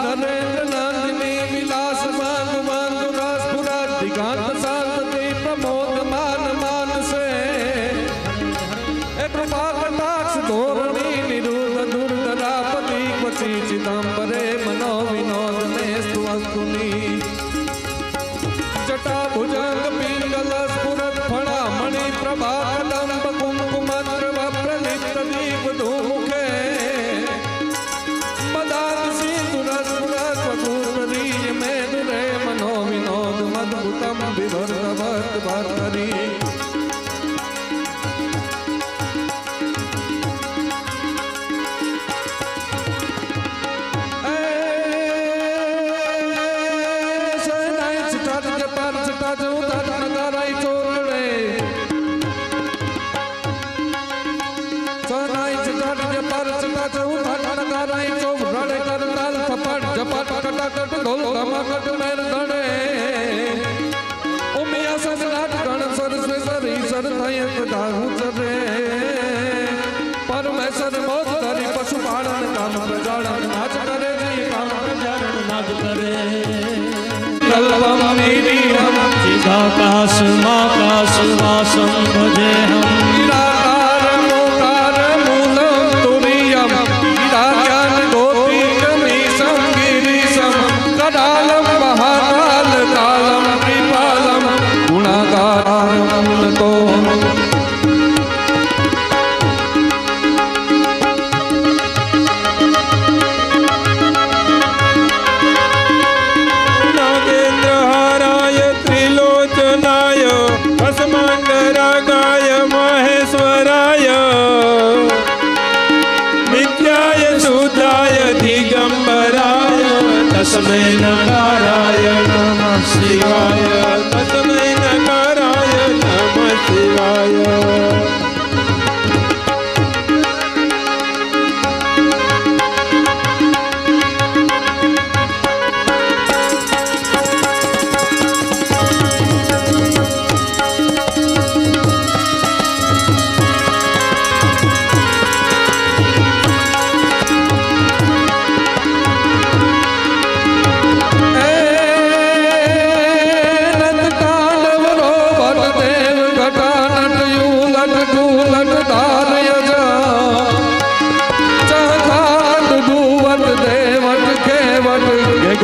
नरेंद्र नंदिनी विलास बांग बांग रासपुरा दिगांत शांति प्रमोद मान मान से एक कटाक्ष धोरणी निरुद्ध दुर्धरापति क्वचि चिदंबरे मनो विनोद में स्तुनि जटा भुजंग पिंगल स्फुरत फणा मणि प्रभा कदंब कुंकुमंत्र प्रलिप्त दीप धूमुखे मदान मनो विनोद मद्भुतम विभर्गवत भर्तरी ढोल धमाकट मेर धड़े उमिया सजनाट गण सरस्वेश्वर ईश्वर थयक दाहु चरे परमेश्वर मोद धरि पशु पालन काम प्रजारण नाच करे जी काम प्रजारण नाच करे कल्पम नीरियम चिदाकाश माकाश वासं भजे हम निराकार मोकार मूलम तुरीयम निराज्ञान गोपी कमीशम गिरीशम कडालम महाकाल कालम कृपालम गुणाकारम तो नागेन्द्रहाराय त्रिलोचनाय भस्मांगरागाय महेश्वराय नित्याय शुद्धाय दिगंबराय तस्मै नकाराय नमः शिवाय तस्मै नकाराय नमः शिवाय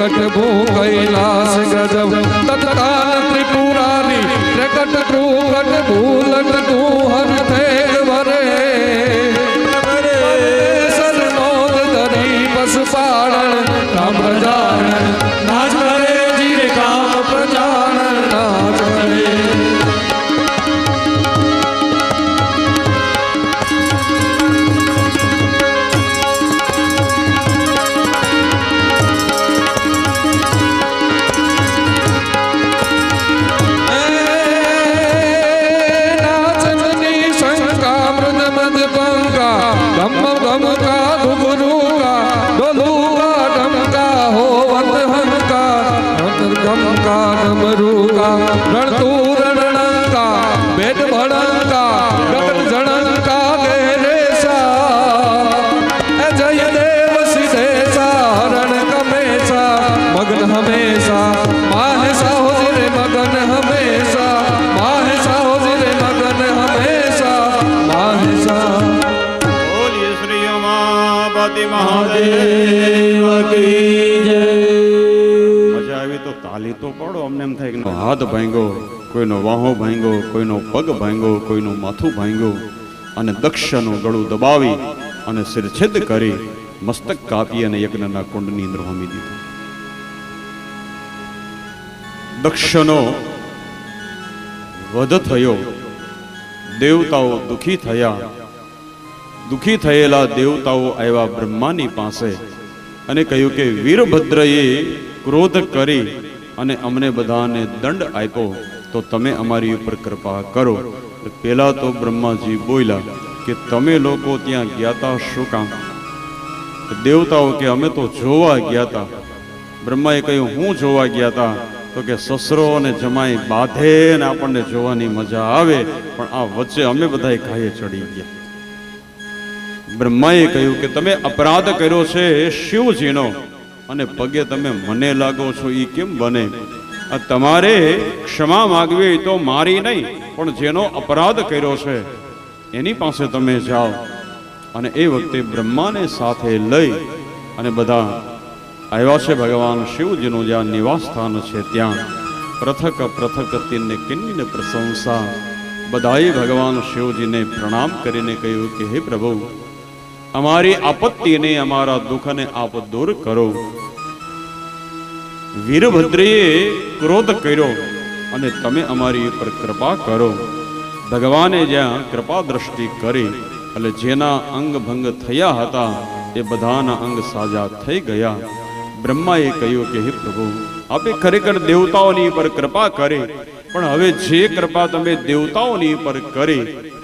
વિકટ ભૂ કૈલાસ ગજબ તત્કાલ ત્રિપુરારી પ્રકટ કૃકટ ભૂલટ તું હર થે વરે સરનોદ ધરી પશુપાલન કામ પ્રજાનન નાચ કરે જીરે કામ પ્રજાનન નાચ કરે रणतूर रणंका बेट भड़ंका गगन जणंका गेरेसा जय देव सिद्धेसा हरण कमेसा मगन हमेशा माहेसा हो रे मगन हमेशा माहेसा हो रे मगन हमेशा माहेसा બોલીએ શ્રી ઉમાપતિ મહાદેવ की जय મજા આવી તો તાલી તો પડો. અમને એમ થાય કે હાથ ભાંગ્યો, કોઈનો વાહો ભાંગ્યો, કોઈનો પગ ભાંગ્યો, કોઈનું માથું ભાંગ્યું અને દક્ષનું ગળું દબાવી અને શિરછેદ કરી મસ્તક કાપી અને યજ્ઞના કુંડની અંદર હોમી દીધું. દક્ષનો વધ થયો, દેવતાઓ દુખી થયા. દુખી થયેલા દેવતાઓ આવ્યા બ્રહ્માની પાસે અને કહ્યું કે વીરભદ્રએ ક્રોધ કરી અને અમને બધાને દંડ આપ્યો, તો તમે અમારી ઉપર કૃપા કરો. પેલા તો બ્રહ્માજી બોલ્યા કે તમે લોકો ત્યાં ગયા તા શું કામ? દેવતાઓ કે અમે તો જોવા ગયા તા. બ્રહ્માએ કહ્યું હું જોવા ગયા તા? તો કે સસરો અને જમાઈ બાંધે ને આપણને જોવાની મજા આવે, પણ આ વચ્ચે અમે બધા ઘાયે ચડી ગયા. બ્રહ્માએ કહ્યું કે તમે અપરાધ કર્યો છે શિવજીનો અને પગે તમે મને લાગો છો, એ કેમ બને? આ તમારે ક્ષમા માગવી તો મારી નહીં, પણ જેનો અપરાધ કર્યો છે એની પાસે તમે જાઓ. અને એ વખતે બ્રહ્માને સાથે લઈ અને બધા આવ્યા છે ભગવાન શિવજીનું જ્યાં નિવાસ સ્થાન છે ત્યાં. પૃથક પૃથક તિન્ને કિન્ની પ્રશંસા. બધાએ ભગવાન શિવજીને પ્રણામ કરીને કહ્યું કે હે પ્રભુ, અમારી આપત્તિને અમારા દુઃખને આપ દૂર કરો. વીરભદ્રએ ક્રોધ કર્યો અને તમે અમારી ઉપર કૃપા કરો. ભગવાને જ્યાં કૃપા દ્રષ્ટિ કરી એટલે જેના અંગ ભંગ થયા હતા એ બધાના અંગ સાજા થઈ ગયા. બ્રહ્માએ કહ્યું કે હે પ્રભુ, આપે ખરેખર દેવતાઓની ઉપર કૃપા કરી, પણ હવે જે કૃપા તમે દેવતાઓની ઉપર કરી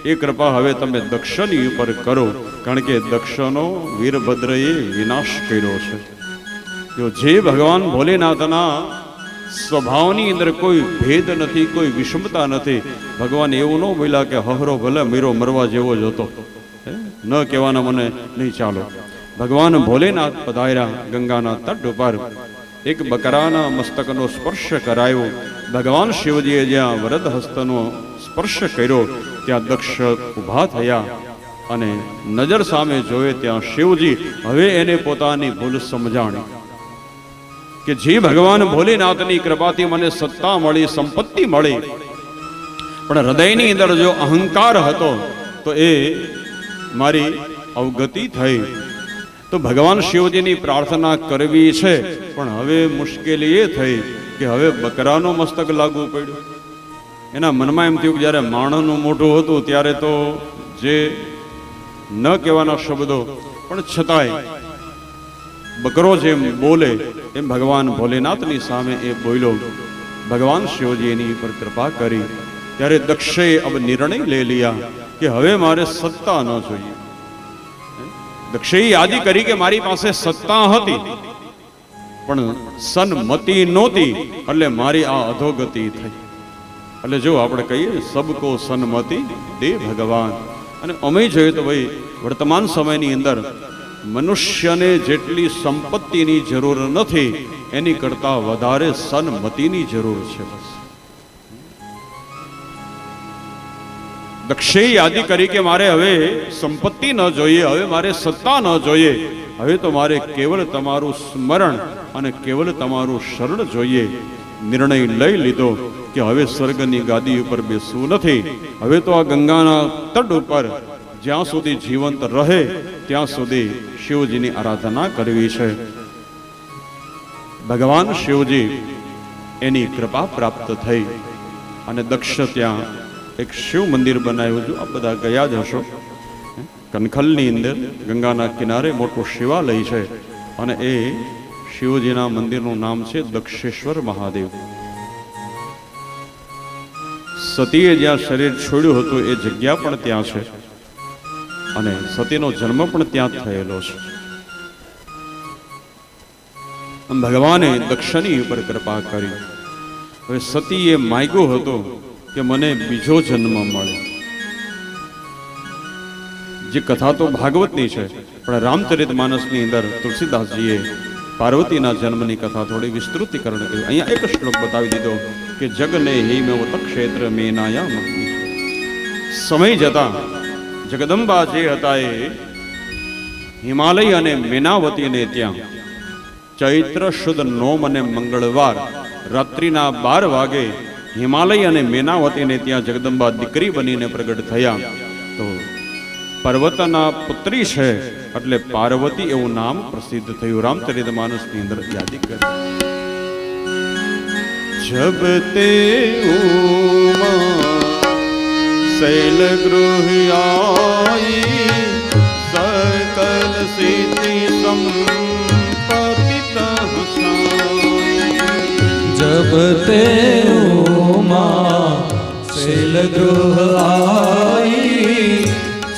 એ કૃપા હવે તમે દક્ષની ઉપર કરો, કારણ કે દક્ષનો વીરભદ્રએ વિનાશ કર્યો છે. જો જે ભગવાન ભોલેનાથના સ્વભાવની અંદર કોઈ ભેદ નથી, કોઈ વિષમતા નથી. ભગવાન એવું ન બોલ્યા કે હહરો ભલે મીરો મરવા જેવો જ હતો, ન કહેવાના મને નહીં ચાલો. ભગવાન ભોલેનાથ પધાર્યા ગંગાના તટ ઉપર. એક બકરાના મસ્તકનો સ્પર્શ કરાયો. ભગવાન શિવજીએ જ્યાં વરદ હસ્તનો સ્પર્શ કર્યો ત્યાં દક્ષ ઊભા થયા અને નજર સામે જોયે ત્યાં શિવજી હવે એને પોતાની ભૂલ સમજાણી કે જે ભગવાન ભોલેનાથની કૃપાથી મને સત્તા મળી, સંપત્તિ મળી, પણ હૃદયની અંદર જો અહંકાર હતો તો એ મારી અવગતિ થઈ. તો ભગવાન શિવજીની પ્રાર્થના કરવી છે, પણ હવે મુશ્કેલી એ થઈ કે હવે બકરાનો મસ્તક લાગવું પડ્યું. એના મનમાં એમ થયું કે જ્યારે માણસનું મોઢું હતું ત્યારે તો જે ન કહેવાના શબ્દો, પણ છતાંય બકરો જેમ બોલે એમ ભગવાન ભોલેનાથની સામે એ બોલ્યો. ભગવાન શિવજી એની પર કૃપા કરી. ત્યારે દક્ષે અબ નિર્ણય લઈ લીયા કે હવે મારે સત્તા ન જોઈએ. દક્ષે યાદી કરી કે મારી પાસે સત્તા હતી પણ સન્મતિ નહોતી, એટલે મારી આ અધોગતિ થઈ. એટલે જો આપણે કહીએ સબકો સન્મતિ દે ભગવાન. અને અમે જોઈએ તો ભાઈ વર્તમાન સમયની અંદર મનુષ્યને જેટલી સંપત્તિની જરૂર નથી એની કરતા વધારે સન્મતિની જરૂર છે. બસ દક્ષે યાદી કરી કે મારે હવે સંપત્તિ ન જોઈએ, હવે મારે સત્તા ન જોઈએ, હવે તો મારે કેવલ તમારું સ્મરણ અને કેવલ તમારું શરણ જોઈએ. નિર્ણય લઈ લીધો કે હવે સ્વર્ગની ગાદી ઉપર બેસવું નથી, હવે તો આ ગંગાના તટ ઉપર જ્યાં સુધી જીવંત રહે ત્યાં સુધી શિવજીની આરાધના કરવી છે. ભગવાન શિવજી એની કૃપા પ્રાપ્ત થઈ અને દક્ષ ત્યાં એક શિવ મંદિર બનાવ્યું હતું. આ બધા ગયા જ હશો. કનખલની અંદર ગંગાના કિનારે મોટું શિવાલય છે અને એ શિવજીના મંદિરનું નામ છે દક્ષેશ્વર મહાદેવ. સતીએ જ્યાં શરીર છોડ્યું હતું એ જગ્યા પણ ત્યાં છે અને સતીનો જન્મ પણ ત્યાં થયેલો છે. ભગવાને દક્ષની ઉપર કૃપા કરી. હવે સતીએ માંગ્યું હતું કે મને બીજો જન્મ મળે. જે કથા તો ભાગવતની છે, પણ રામચરિત માનસની અંદર તુલસીદાસજીએ પાર્વતીના જન્મની કથા થોડી વિસ્તૃતિકરણ કર્યું. અહીંયા એક શ્લોક બતાવી દીધો કે જગને હિમવત ક્ષેત્ર મેનાયા. સમય જતા જગદંબા જે હતા એ હિમાલય અને મેનાવતીને ત્યાં ચૈત્ર શુદ્ધ નોમ અને મંગળવાર રાત્રિના 12 વાગે હિમાલય અને મેનાવતીને ત્યાં જગદંબા દીકરી બનીને પ્રગટ થયા. તો પર્વતના પુત્રી છે એટલે પાર્વતી એવું નામ પ્રસિદ્ધ થયું. રામચરિત માનસની અંદર યાદી કરી. જબ તે ઉમા શૈલ ગૃહ આઈ સકલ સિદ્ધિ સંપતિત जब ते उमा शैल गृह आई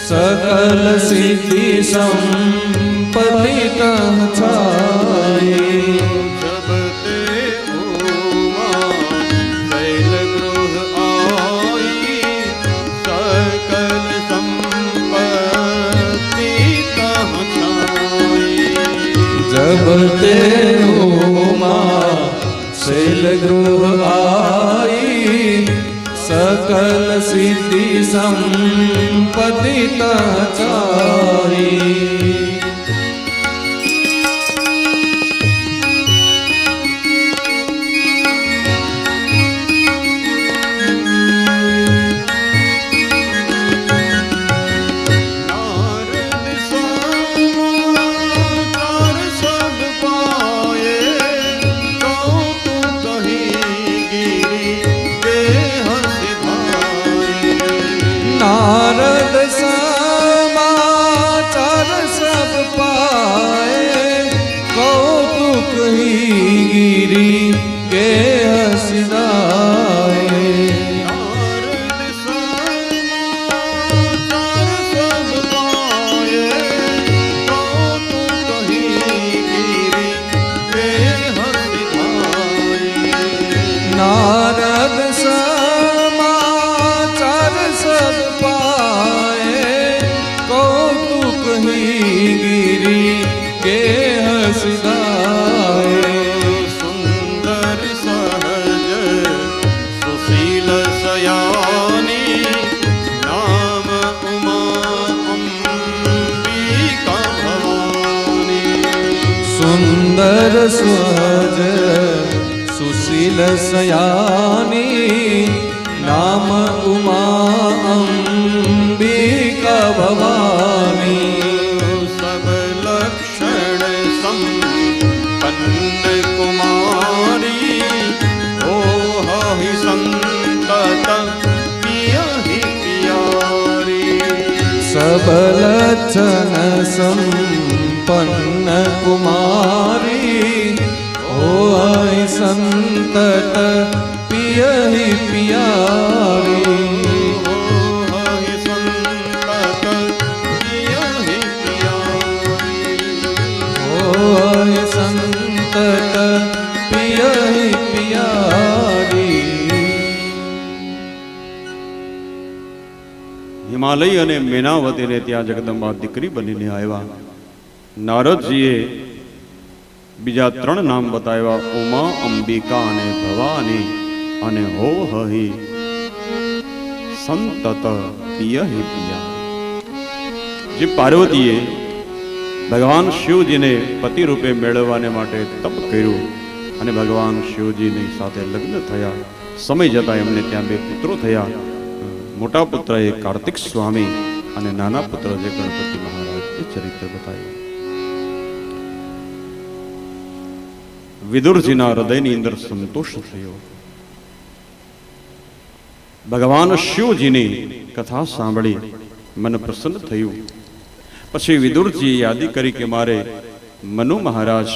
सकल सिद्धि संपत्ति छाई. जब ते उमा शैल गृह आई सकल संपत्ति छाई. जब ते उमा शैल गृह आई सकल सिद्धि संपत्ति छाई. नारद समाचार सब पाए कौतुक ही गिरी के हसिदाए. नारद समाचार सब पाए कौतुक ही गिरी के हसिदाए. नारद समाचार सब पाए कौतुक ही गिरी के हसिदाए. सुंदर सहज सुशील सयानी नाम उमा अंबिका भवानी. सुंदर सहज सुशील सयानी नाम उमा अंबिका भवानी. सब लक्षण संपन्न कुमारी हो ही संतत पिया ही प्यारी. सब लक्षण संपन्न कुमारी हो संतत पिय ही प्यारी. संतत पिय ही प्यारी. હિમાલય અને મેનાવતીને ત્યાં જગદંબા દીકરી બનીને આવ્યા. નારદજીએ બીજા 3 નામ બતાવ્યા, ઉમા, અંબિકા અને ભવાની અને હો હહી. સંતત પિય હે પિયા. જે પાર્વતીએ ભગવાન શિવજીને પતિ રૂપે મેળવવાને માટે તપ કર્યું અને ભગવાન શિવજીની સાથે લગ્ન થયા. સમય જતા એમને ત્યાં બે પુત્રો થયા. મોટા પુત્ર એ કાર્તિક સ્વામી અને નાના પુત્ર જે ગણપતિ મહારાજ. એ ચરિત્ર બતાવ્યું. વિદુરજીના હૃદયની અંદર સંતોષ થયો. ભગવાન શિવજીની કથા સાંભળી મન પ્રસન્ન થયું. પછી વિદુરજીએ યાદી કરી કે મારે મનુ મહારાજ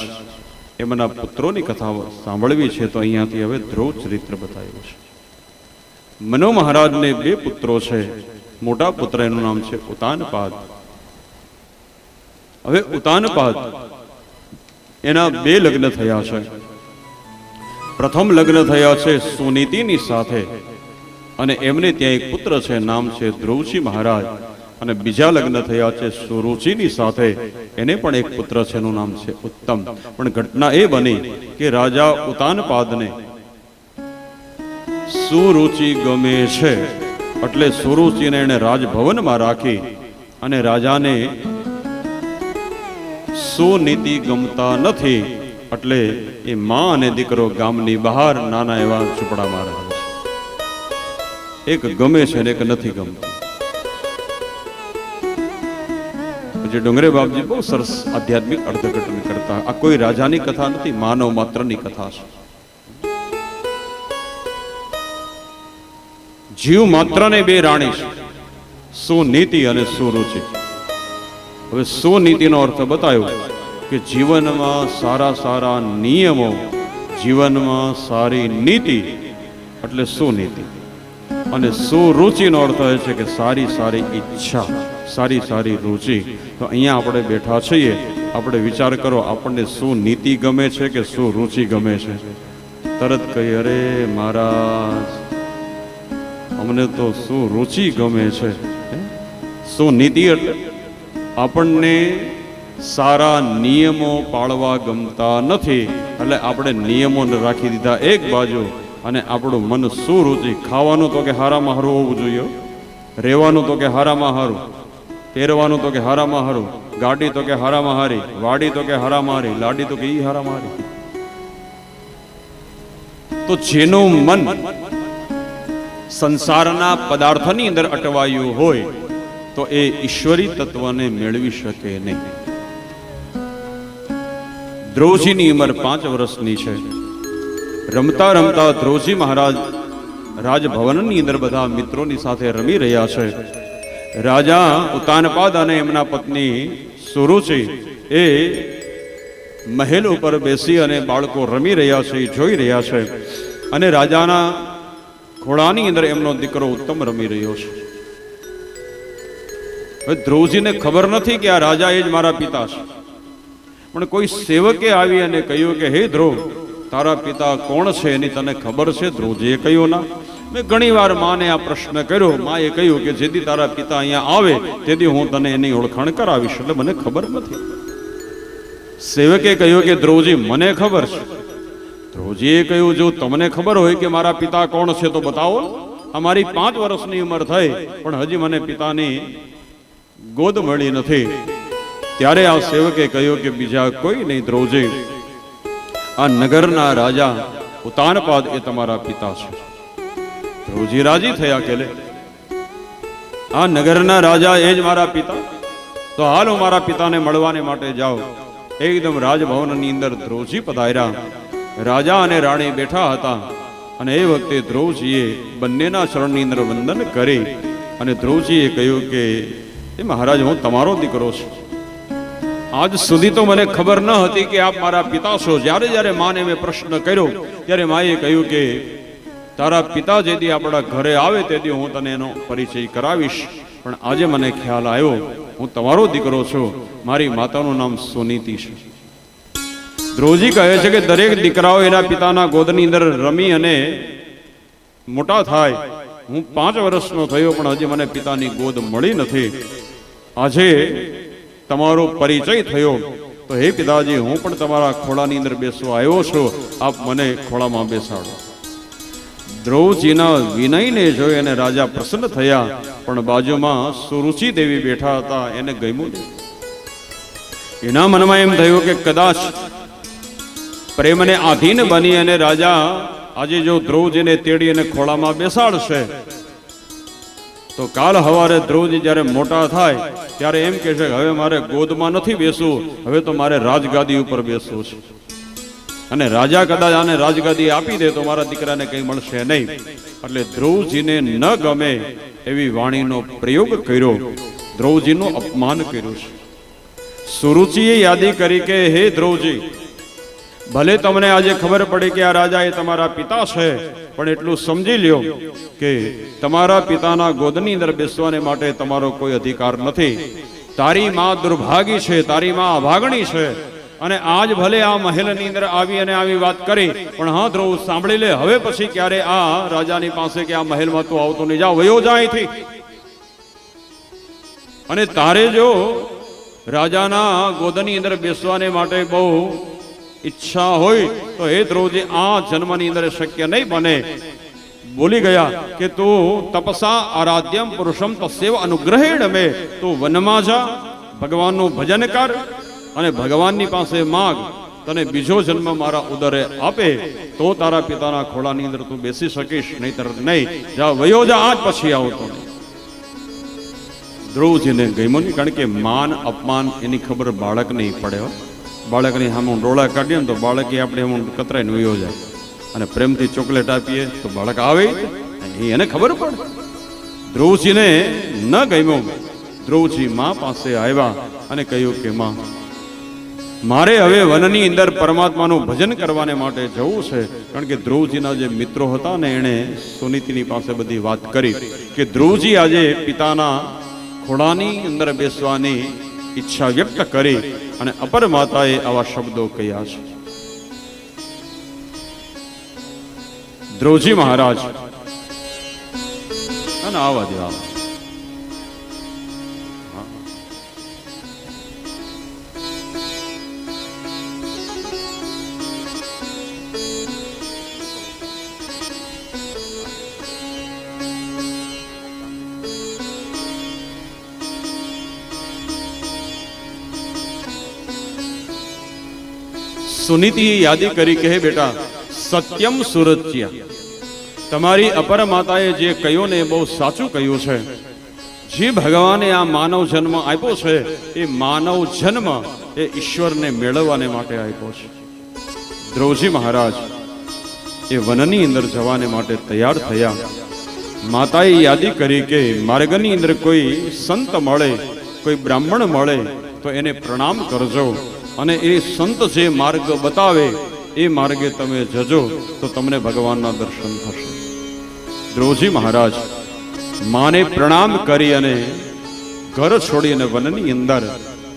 એમના પુત્રોની કથા સાંભળવી છે. તો અહીંયાથી હવે ધ્રુવ ચરિત્ર બતાવ્યું છે. મનુ મહારાજને બે પુત્રો છે. મોટા પુત્ર એનું નામ છે ઉતાનપાદ. હવે ઉતાનપાદ એના બે લગ્ન થયા છે. પ્રથમ લગ્ન થયા છે સુનીતિની સાથે અને એમને ત્યાં એક પુત્ર છે, નામ છે ધ્રુવજી મહારાજ. અને બીજા લગ્ન થયા છે સુરુચિની સાથે, એને પણ એક પુત્ર છે, એનું નામ છે ઉત્તમ. પણ ઘટના એ બની કે રાજા ઉતાનપાદને સુરુચિ ગમે છે એટલે સુરુચિને એને રાજભવનમાં રાખી અને રાજાને સુનીતિ ગમતા નથી એટલે એ માં અને દીકરો ગામની બહાર નાના એવા ઝૂંપડામાં રહે છે. એક ગમે છે ને એક નથી ગમતું. જે ડુંગરે બાપજી બહુ સરસ આધ્યાત્મિક અર્થઘટન કરતા. આ કોઈ રાજાની કથા નથી, માનવ માત્રની કથા છે. જીવ માત્રને બે રાણી છે, સુનીતિ અને સુરુચિ. હવે સુનીતિનો અર્થ બતાવ્યો કે જીવનમાં સારા સારા નિયમો, જીવનમાં સારી નીતિ એટલે સુનીતિ. અને સુરુચિનો અર્થ એ છે કે સારી સારી ઈચ્છા, સારી સારી રુચિ. તો અહીંયા આપણે બેઠા છીએ, આપણે વિચાર કરો આપણને શું નીતિ ગમે છે કે શું રુચિ ગમે છે? તરત કહી અરે મહારાજ અમને તો શું રુચિ ગમે છે. શું નીતિ એટલે આપણને સારા નિયમો પાળવા ગમતા નથી એટલે આપણે નિયમોને રાખી દીધા એક બાજુ અને આપણું મન શું રુચિ. ખાવાનું તો કે હારામાં હારું હોવું જોઈએ, રહેવાનું તો કે હારામાં હારું, પહેરવાનું તો કે હારામાં હારું, ગાડી તો કે હારામાં હારી, વાડી તો કે હારામાં હારી, લાડી તો કે ઈ હારામાં હારી. તો જેનું મન સંસારના પદાર્થની અંદર અટવાયું હોય તો એ ઈશ્વરી તત્વને મેળવી શકે નહીં. ધ્રુવજીની ઉંમર 5 વર્ષની છે. રમતા રમતા ધ્રુવજી મહારાજ રાજભવનની અંદર બધા મિત્રોની સાથે રમી રહ્યા છે. રાજા ઉતાનપાદ અને એમના પત્ની સુરુચિ એ મહેલ ઉપર બેસી અને બાળકો રમી રહ્યા છે, જોઈ રહ્યા છે. અને રાજાના ખોળાની અંદર એમનો દીકરો ઉત્તમ રમી રહ્યો છે. હવે ધ્રુવજીને ખબર નથી કે આ રાજા એ જ મારા પિતા છે. પણ કોઈ સેવકે આવી અને કહ્યું કે હે ધ્રુવ, તારા પિતા કોણ છે એની તને ખબર છે? ધ્રુવજીએ કહ્યું ના. મેં ઘણી વાર માને આ પ્રશ્ન કર્યો. માએ કહ્યું કે જેથી તારા પિતા અહીંયા આવે તેથી હું તને એની ઓળખાણ કરાવીશ. એટલે મને ખબર નથી. સેવકે કહ્યું કે ધ્રુવજી મને ખબર છે. ધ્રુવજીએ કહ્યું જો તમને ખબર હોય કે મારા પિતા કોણ છે તો બતાવો. અમારી 5 વર્ષની ઉંમર થઈ પણ હજી મને પિતાની ગોદ મળી નથી. ત્યારે આ સેવકે કહ્યું કે બીજા કોઈ નહીં ધ્રુવજી, આ નગરના રાજા ઉતાનપાદ એ તમારા પિતા છે. ધ્રુવજી રાજી થયા કે લે આ નગરના રાજા એ જ મારા પિતા, તો હાલ હું મારા પિતાને મળવાને માટે જાઉં. એકદમ રાજભવનની અંદર ધ્રુવજી પધાર્યા. રાજા અને રાણી બેઠા હતા અને એ વખતે ધ્રુવજીએ બંનેના ચરણની અંદર વંદન કરી અને ધ્રુવજીએ કહ્યું કે એ મહારાજ હું તમારો દીકરો છું. આજ સુધી તો મને ખબર ન હતી કે આપ મારા પિતા છો. જ્યારે જ્યારે માને મેં પ્રશ્ન કર્યો ત્યારે માએ કહ્યું કે તારા પિતા જેથી આપણા ઘરે આવે તેથી હું તને એનો પરિચય કરાવીશ. પણ આજે મને ખ્યાલ આવ્યો હું તમારો દીકરો છું. મારી માતાનું નામ સુનીતિ છે. ધ્રુવજી કહે છે કે દરેક દીકરાઓ એના પિતાના ગોદની અંદર રમી અને મોટા થાય. હું 5 વર્ષનો થયો પણ હજી મને પિતાની ગોદ મળી નથી. આજે તમારો પરિચય થયો તો હે પિતાજી હું પણ તમારા ખોળાની અંદર બેસવા આવ્યો છું. આપ મને ખોળામાં બેસાડો. દ્રૌપદીના વિનયને જોઈ અને રાજા પ્રસન્ન થયા, પણ બાજુમાં સુરુચિ દેવી બેઠા હતા, એને ગમ્યું નહીં. એના મનમાં એમ થયું કે કદાચ પ્રેમને આધીન બની અને રાજા આજે જો દ્રૌપદીને તેડી અને ખોળામાં બેસાડશે તો કાલ સવારે દ્રૌપદી જ્યારે મોટા થાય ત્યારે એમ કહેશે કે હવે મારે ગોદમાં નથી બેસવું, હવે તો મારે રાજગાદી ઉપર બેસવું છે. અને રાજા કદાચ આને રાજગાદી આપી દે તો મારા દીકરાને કંઈ મળશે નહીં. એટલે દ્રૌપદીને ન ગમે એવી વાણીનો પ્રયોગ કર્યો, દ્રૌપદીનું અપમાન કર્યું છે. સુરુચિએ યાદી કરી કે હે દ્રૌપદી, ભલે તમને આજે ખબર પડી કે આ રાજા એ તમારા પિતા છે, પણ એટલું સમજી લ્યો કે તમારા પિતાના ગોદની અંદર બેસવાને માટે તમારો કોઈ અધિકાર નથી. તારી માં દુર્ભાગી છે, તારી માં અભાગણી છે. અને આજ ભલે આ મહેલની અંદર આવી અને આવી વાત કરી, પણ હા દ્રૌપદી સાંભળી લે, હવે પછી ક્યારે આ રાજાની પાસે કે આ મહેલમાં તું આવતો નહીં, જા વયો જાય અહીંથી. અને તારે જો રાજાના ગોદની અંદર બેસવાને માટે બહુ ઈચ્છા હોય તો હે દ્રૌપદી, આ જન્મની અંદર શક્ય નહીં બને. બોલી ગયા કે તું તપસા આરાધ્યમ પુરુષમ તસ્યૈવ અનુગ્रहेण મે, તું વનમાં જા, ભગવાનનું ભજન કર અને ભગવાનની પાસે માગ, તને બીજો જન્મ મારા ઉદરે આપે તો તારા પિતાના ખોળાની અંદર તું બેસી શકીશ, નહીતર નહીં. જા વયો જા, આજ પછી આવતો નહીં. દ્રૌપદીને ગમ્યું નહીં, કારણ કે માન અપમાન એની ખબર બાળક નહીં પડે. બાળકની સામે ડોળા કાઢીએ ને તો બાળક આપણે એમ કતરાઈને વયો જાય, અને પ્રેમથી ચોકલેટ આપીએ તો બાળક આવે, એને ખબર પડે. દ્રૌપદીને ન ગમ્યું. દ્રૌપદી માં પાસે આવ્યા અને કહ્યું કે માં, મારે હવે વનની અંદર પરમાત્માનું ભજન કરવાને માટે જવું છે. કારણ કે દ્રૌપદીના જે મિત્રો હતા ને એણે સુનીતિની પાસે બધી વાત કરી કે દ્રૌપદી આજે પિતાના ખોળાની અંદર બેસવાની ઈચ્છા વ્યક્ત કરી અને અપર માતાએ આવા શબ્દો કહ્યા છે. દ્રૌપદી મહારાજ અને આવા દેવા સુનીતિએ યાદી કરી કે હે બેટા, સત્યમ સુરચ્ય, તમારી અપર માતાએ જે કહ્યું ને એ બહુ સાચું કહ્યું છે. જે ભગવાને આ માનવ જન્મ આપ્યો છે એ માનવ જન્મ એ ઈશ્વરને મેળવવાને માટે આપ્યો છે. દ્રૌપદી મહારાજ એ વનની અંદર જવાને માટે તૈયાર થયા. માતાએ યાદી કરી કે માર્ગની અંદર કોઈ સંત મળે, કોઈ બ્રાહ્મણ મળે તો એને પ્રણામ કરજો, અને એ સંત જે માર્ગ બતાવે એ માર્ગે તમે જજો તો તમને ભગવાનના દર્શન થશે. દ્રૌપદી મહારાજ માને પ્રણામ કરી અને ઘર છોડીને વનની અંદર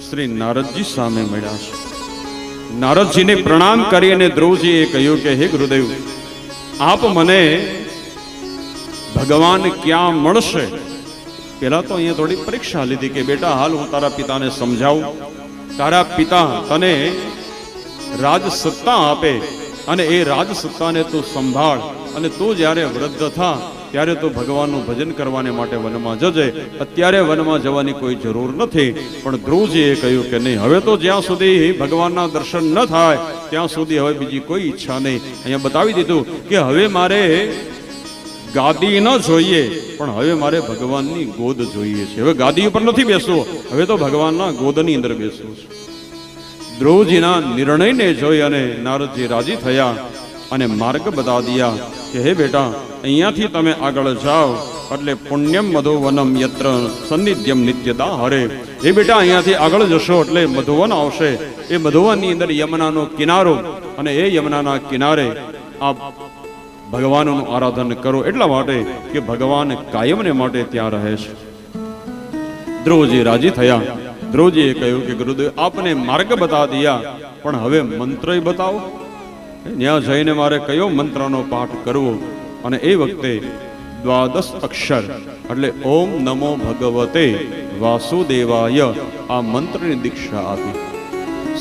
શ્રી નારદજી સામે મળ્યા છે. નારદજીને પ્રણામ કરી અને દ્રૌપદીએ કહ્યું કે હે ગુરુદેવ, આપ મને ભગવાન ક્યાં મળશે? પેલા તો અહીંયા થોડી પરીક્ષા લીધી કે બેટા હાલ હું તારા પિતાને સમજાવું, તારા પિતા તને રાજસત્તા આપે અને એ રાજસત્તાને તું સંભાળ, અને તું જ્યારે વૃદ્ધ થા ત્યારે તું ભગવાનનું ભજન કરવાને માટે વનમાં જજે. અત્યારે વનમાં જવાની કોઈ જરૂર નથી. પણ દ્રૌપદીએ કહ્યું કે નહીં, હવે તો જ્યાં સુધી ભગવાનના દર્શન ન થાય ત્યાં સુધી હવે બીજી કોઈ ઈચ્છા નહીં. અહીંયા બતાવી દીધું કે હવે મારે ગાદી ન જોઈએ, પણ હવે મારે ભગવાનની ગોદ જોઈએ છે. હવે ગાદી ઉપર નથી બેસવું, હવે તો ભગવાનના ગોદની અંદર બેસવું છે. દ્રૌપદીના નિર્ણયને જોઈ અને નારદજી રાજી થયા અને માર્ગ બતાવી દિયા કે હે બેટા, અહીંયાથી તમે આગળ જાઓ એટલે પુણ્યમ મધુવનમ યત્ર સન્નિધ્યમ નિત્યતા હરે. હે બેટા, અહીંયાથી આગળ જશો એટલે મધુવન આવશે. એ મધુવનની અંદર યમુનાનો કિનારો, અને એ યમુનાના કિનારે આ ભગવાનનું આરાધન કરો, એટલા માટે કે ભગવાન કાયમને માટે ત્યાં રહે છે. દ્રૌપદી રાજી થયા. દ્રૌપદીએ કહ્યું કે ગુરુદેવ, આપને માર્ગ બતાવી દિયા, પણ હવે મંત્રય બતાવો. ત્યાં જઈને મારે કયો મંત્રનો પાઠ કરવો? અને એ વખતે 12 અક્ષર એટલે ઓમ નમો ભગવતે વાસુદેવાય આ મંત્રની દીક્ષા આપી.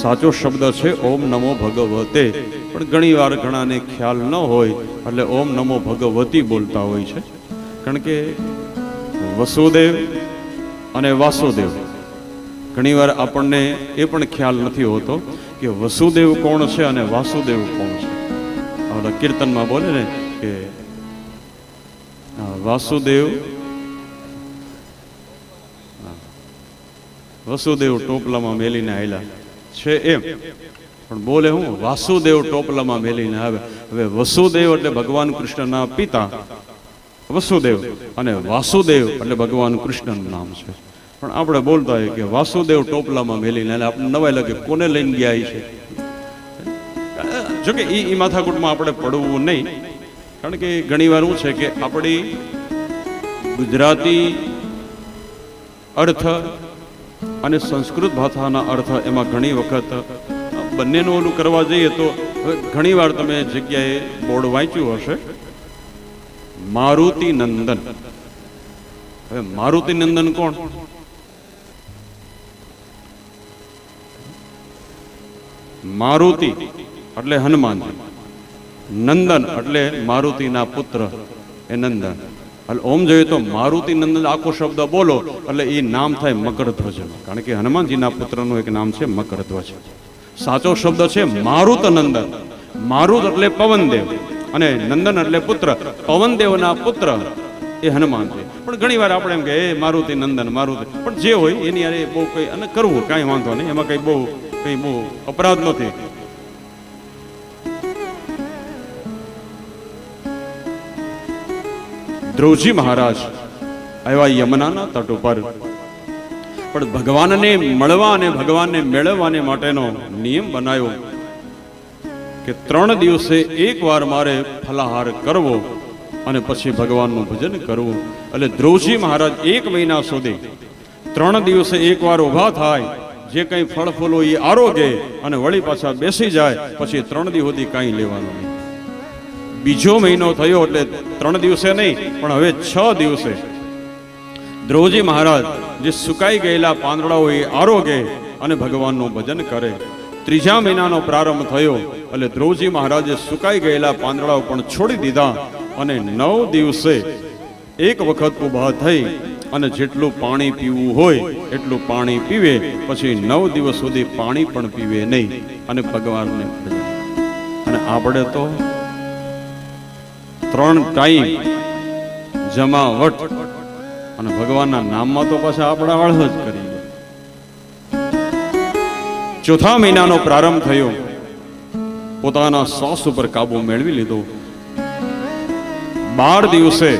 સાચો શબ્દ છે ઓમ નમો ભગવતે પણ ઘણી વાર ઘણાને ખ્યાલ ન હોય એટલે ઓમ નમો ભગવતી બોલતા હોય છે. કારણ કે વસુદેવ અને વાસુદેવ ઘણીવાર આપણને એ પણ ખ્યાલ નથી હોતો કે વસુદેવ કોણ છે અને વાસુદેવ કોણ છે. આપણા કીર્તનમાં બોલે ને કે વાસુદેવ વસુદેવ ટોપલામાં મેલીને આવેલા છે એમ, પણ બોલે હું વાસુદેવ ટોપલામાં મેલીને આવે. હવે વસુદેવ એટલે ભગવાન કૃષ્ણના પિતા વસુદેવ અને વાસુદેવ એટલે ભગવાન કૃષ્ણનું નામ છે. પણ આપણે બોલતા હોય કે વાસુદેવ ટોપલામાં મેલીને, એટલે આપણે નવાઈ લાગે કોને લઈને ગયા છે. જોકે એ માથાકૂટમાં આપણે પડવું નહીં, કારણ કે ઘણી વાર શું છે કે આપણી ગુજરાતી અર્થ અને સંસ્કૃત ભાષાના અર્થ એમાં ઘણી વખત બંનેનું ઓલું કરવા જઈએ તો ઘણી વાર તમે જગ્યાએ બોર્ડ વાંચ્યું હશે મારુતિ નંદન. હવે મારુતિ નંદન કોણ? મારુતિ એટલે હનુમાનજી, નંદન એટલે મારુતિના પુત્ર એ નંદન. એટલે ઓમ જોઈએ તો મારુતિ નંદન આખો શબ્દ બોલો એટલે એ નામ થાય મકરધ્વજ, કારણ કે હનુમાનજીના પુત્રનું એક નામ છે મકરધ્વજ. સાચો શબ્દ છે મારુત નંદન. મારુત એટલે પવનદેવ અને નંદન એટલે પુત્ર. પવનદેવના પુત્ર એ હનુમાનજી. પણ ઘણી વાર આપણે એમ કે એ મારુતિ નંદન મારુતિ, પણ જે હોય એની યારે બહુ કઈ અને કરવું કાંઈ વાંધો નહીં, એમાં કઈ બહુ અપરાધ નથી. ધ્રુવજી મહારાજ આવ્યા યમુનાના તટ ઉપર, પણ ભગવાનને મળવા અને ભગવાનને મેળવવાને માટેનો નિયમ બનાવ્યો કે 3 દિવસે એકવાર મારે ફલાહાર કરવો અને પછી ભગવાનનું ભજન કરવું. એટલે ધ્રુવજી મહારાજ 1 મહિના સુધી 3 દિવસે એકવાર ઊભા થાય, જે કંઈ ફળ ફૂલો એ આરોગે અને વળી પાછા બેસી જાય, પછી 3 દિવસ સુધી કાંઈ લેવાનું નહીં. બીજો મહિનો થયો એટલે 3 દિવસે નહીં, પણ હવે 6 દિવસે ધ્રુવજી મહારાજ જે સુકાઈ ગયેલા પાંદડાઓ એ આરોગે અને ભગવાનનું ભજન કરે. 3જા મહિનાનો પ્રારંભ થયો એટલે ધ્રુવજી મહારાજે સુકાઈ ગયેલા પાંદડાઓ પણ છોડી દીધા અને 9 દિવસે એક વખત ઊભા થઈ અને જેટલું પાણી પીવું હોય એટલું પાણી પીવે, પછી 9 દિવસ સુધી પાણી પણ પીવે નહીં અને ભગવાનને ભજન. અને આપણે તો 3 ટાઈમ જમાવટ અને ભગવાનના નામમાં તો પાછા આપણા વાળ જ કરી. 4થા મહિનાનો પ્રારંભ થયો, પોતાના શ્વાસ ઉપર કાબુ મેળવી લીધો. 12 દિવસે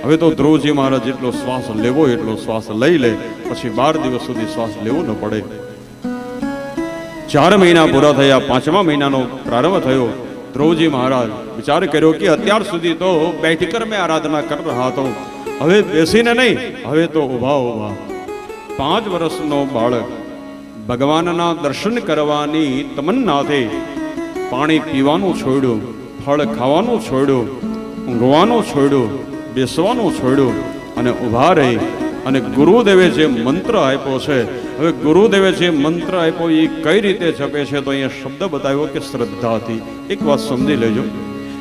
હવે તો ધ્રુવજી મહારાજ જેટલો શ્વાસ લેવો એટલો શ્વાસ લઈ લે, પછી 12 દિવસ સુધી શ્વાસ લેવો ન પડે. 4 મહિના પૂરા થયા, 5મા મહિનાનો પ્રારંભ થયો. ધ્રુવજી મહારાજ વિચાર કર્યો કે અત્યાર સુધી તો બેઠકર મેં આરાધના કર રહા હતો, હવે બેસીને નહીં, હવે તો ઊભા 5 વર્ષનો બાળક ભગવાનના દર્શન કરવાની તમન્નાથી પાણી પીવાનું છોડ્યું, ફળ ખાવાનું છોડ્યું, ઊંઘવાનું છોડ્યું, બેસવાનું છોડ્યું અને ઊભા રહી. અને ગુરુદેવે જે મંત્ર આપ્યો છે, હવે ગુરુદેવે જે મંત્ર આપ્યો એ કઈ રીતે જપે છે તો અહીંયા શબ્દ બતાવ્યો કે શ્રદ્ધાથી. એક વાત સમજી લેજો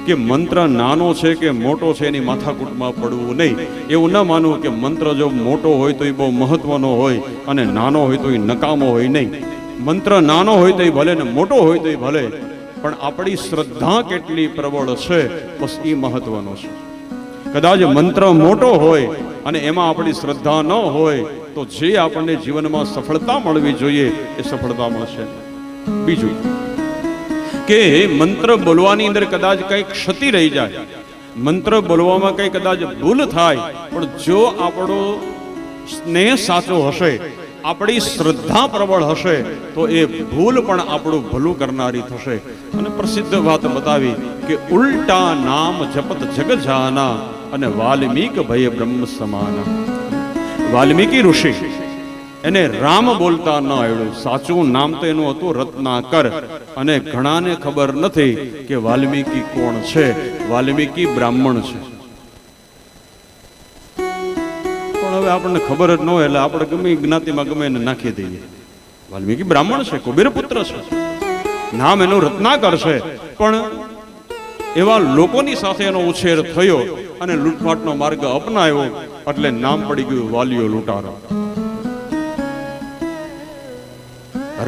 કે મંત્ર નાનો છે કે મોટો છે એની માથાકૂટમાં પડવું નહીં. એવું ન માનવું કે મંત્ર જો મોટો હોય તો એ બહુ મહત્વનો હોય અને નાનો હોય તો એ નકામો હોય નહીં. મંત્ર નાનો હોય તો એ ભલે ને મોટો હોય તો એ ભલે, પણ આપણી શ્રદ્ધા કેટલી પ્રબળ છે બસ એ મહત્વનો છે. કદાચ મંત્ર મોટો હોય અને એમાં આપણી શ્રદ્ધા ન હોય તો જે આપણને જીવનમાં સફળતા મળવી જોઈએ એ સફળતા મળશે. બીજું કે મંત્ર બોલવાની અંદર કદાચ કઈ ક્ષતિ રહી જાય, મંત્ર બોલવામાં કઈ કદાચ ભૂલ થાય, પણ જો આપણો સ્નેહ સાચો હશે, આપણી શ્રદ્ધા પ્રબળ હશે તો એ ભૂલ પણ આપણું ભલું કરનારી થશે. અને પ્રસિદ્ધ વાત બતાવી કે ઉલટા નામ જપત જગ જાના અને વાલ્મીક ભય બ્રહ્મ સમાના. વાલ્મીકી ઋષિ એને રામ બોલતા ન આવડ્યું, સાચું નામ તો એનું હતું રત્નાકર. અને ઘણાને ખબર નથી કે વાલ્મીકી કોણ છે. વાલ્મીકી બ્રાહ્મણ છે, પણ હવે આપણને ખબર જ ન હોય એટલે આપણે ગમે જ્ઞાતિમાં ગમે એને નાખી દઈએ. વાલ્મીકી બ્રાહ્મણ છે, કુબેર પુત્ર છે, નામ એનું રત્નાકર છે. પણ એવા લોકોની સાથે એનો ઉછેર થયો અને લૂંટફાટનો માર્ગ અપનાવ્યો એટલે નામ પડી ગયું વાલીઓ લૂંટારો.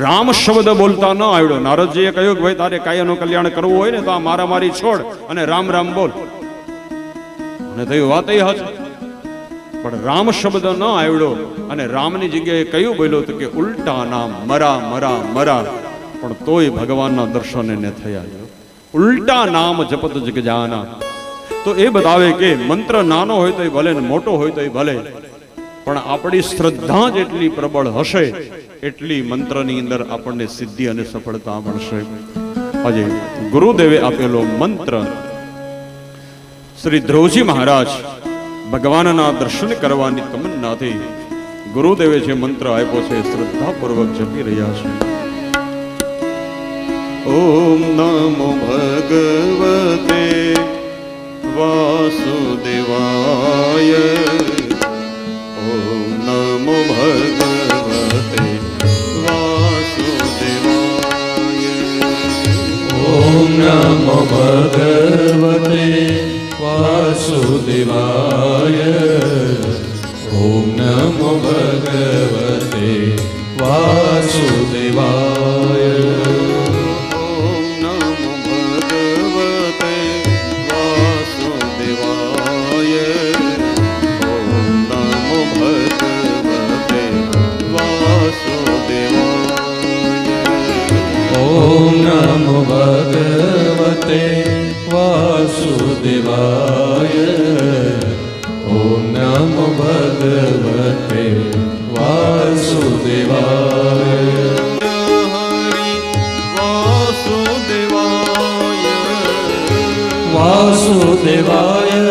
રામ શબ્દ બોલતા ન આવડ્યો. નારદજીએ કહ્યું કે ભાઈ તારે કાયાનું કલ્યાણ કરવું હોય ને તો આ મારામારી છોડ અને રામ રામ બોલ. અને થયું વાત એ હતી, પણ રામ શબ્દ ન આવડ્યો અને રામની જગ્યાએ કયું બોલ્યો તો કે ઉલટા નામ મરા મરા મરા, પણ તોય ભગવાનના દર્શન એને થયા. ઉલટા નામ જપત જગ જાના. તો એ બતાવે કે મંત્ર નાનો હોય તો ભલે ને મોટો હોય તો ભલે, પણ આપણી શ્રદ્ધા જેટલી પ્રબળ હશે એટલી મંત્રની અંદર આપણને સિદ્ધિ અને સફળતા મળશે. આજે ગુરુદેવે આપેલો મંત્ર, શ્રી ધ્રુવજી મહારાજ ભગવાનના દર્શન કરવાની તમન્નાથી ગુરુદેવે જે મંત્ર આપ્યો છે શ્રદ્ધાપૂર્વક જપી રહ્યા છે. ઓમ નમો ભગવતે વાસુદેવાય. ઓમ નમો ભગવતે વાસુદેવાય. ઓમ નમો ભગવતે વાસુદેવાય. ઓમ નમો ભગવતે વાસુદેવાય. ઓમ નમો ભગવતે વાસુદેવાય. ઓમ નમો ભગવતે વાસુદેવાય. વાસુદેવાય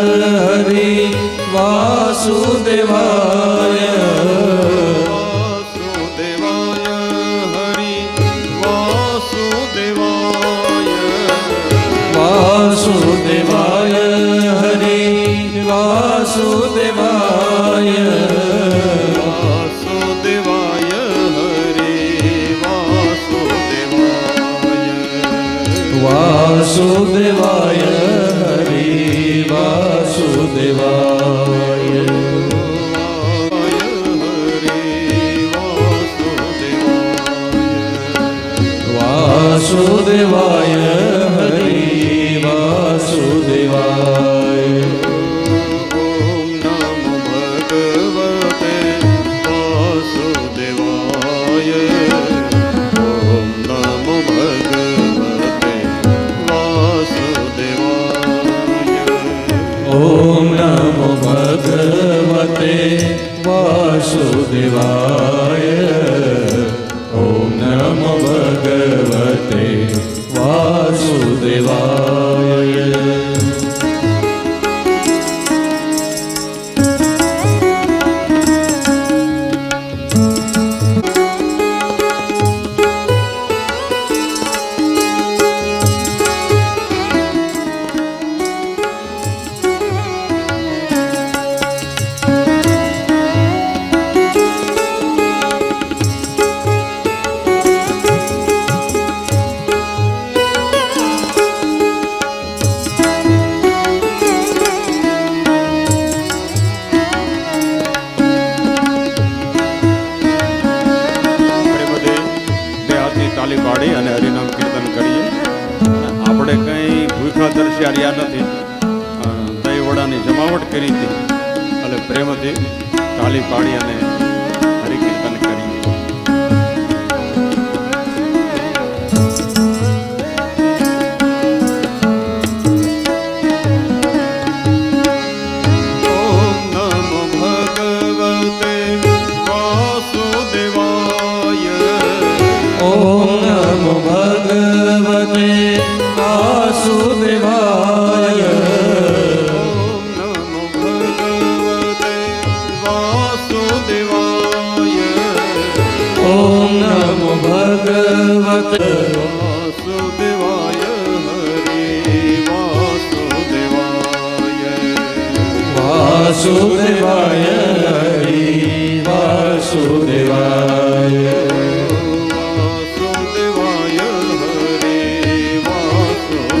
હરિ વાસુદેવાય. વાસુદેવાય હરિ વાસુદેવાય. વાસુદેવાય હરે વાસુદેવાય. વાસુદેવાય હરિ વાસુદેવાય. વાસુદેવાય હરિ વાસુદેવાય. ઓમ નમો ભગવતે વાસુદેવાય. ઓમ નમો ભગવતે વાસુદેવાય. ઓમ નમો ભગવતે વાસુદેવાય. ઓમ નમો ભગવતે વાસુદેવાય. તાલી પાડી અને હરિનામ કીર્તન કરીએ. આપણે કંઈ ભૂખા તરસ્યા રહ્યા નથી, દહીં વડાની જમાવટ કરી હતી એટલે પ્રેમથી તાલી પાડી અને હરિકીર્તન કરીએ. ઓમ નમો ભગવતે વાસુદેવાય. ઓમ નમો ભગવતે વાસુદેવાય હરે વાસુદેવાય. વાસુદેવાય હરિ વાસુદેવાય. વાસુદેવાય હરે વાસુદેવાય.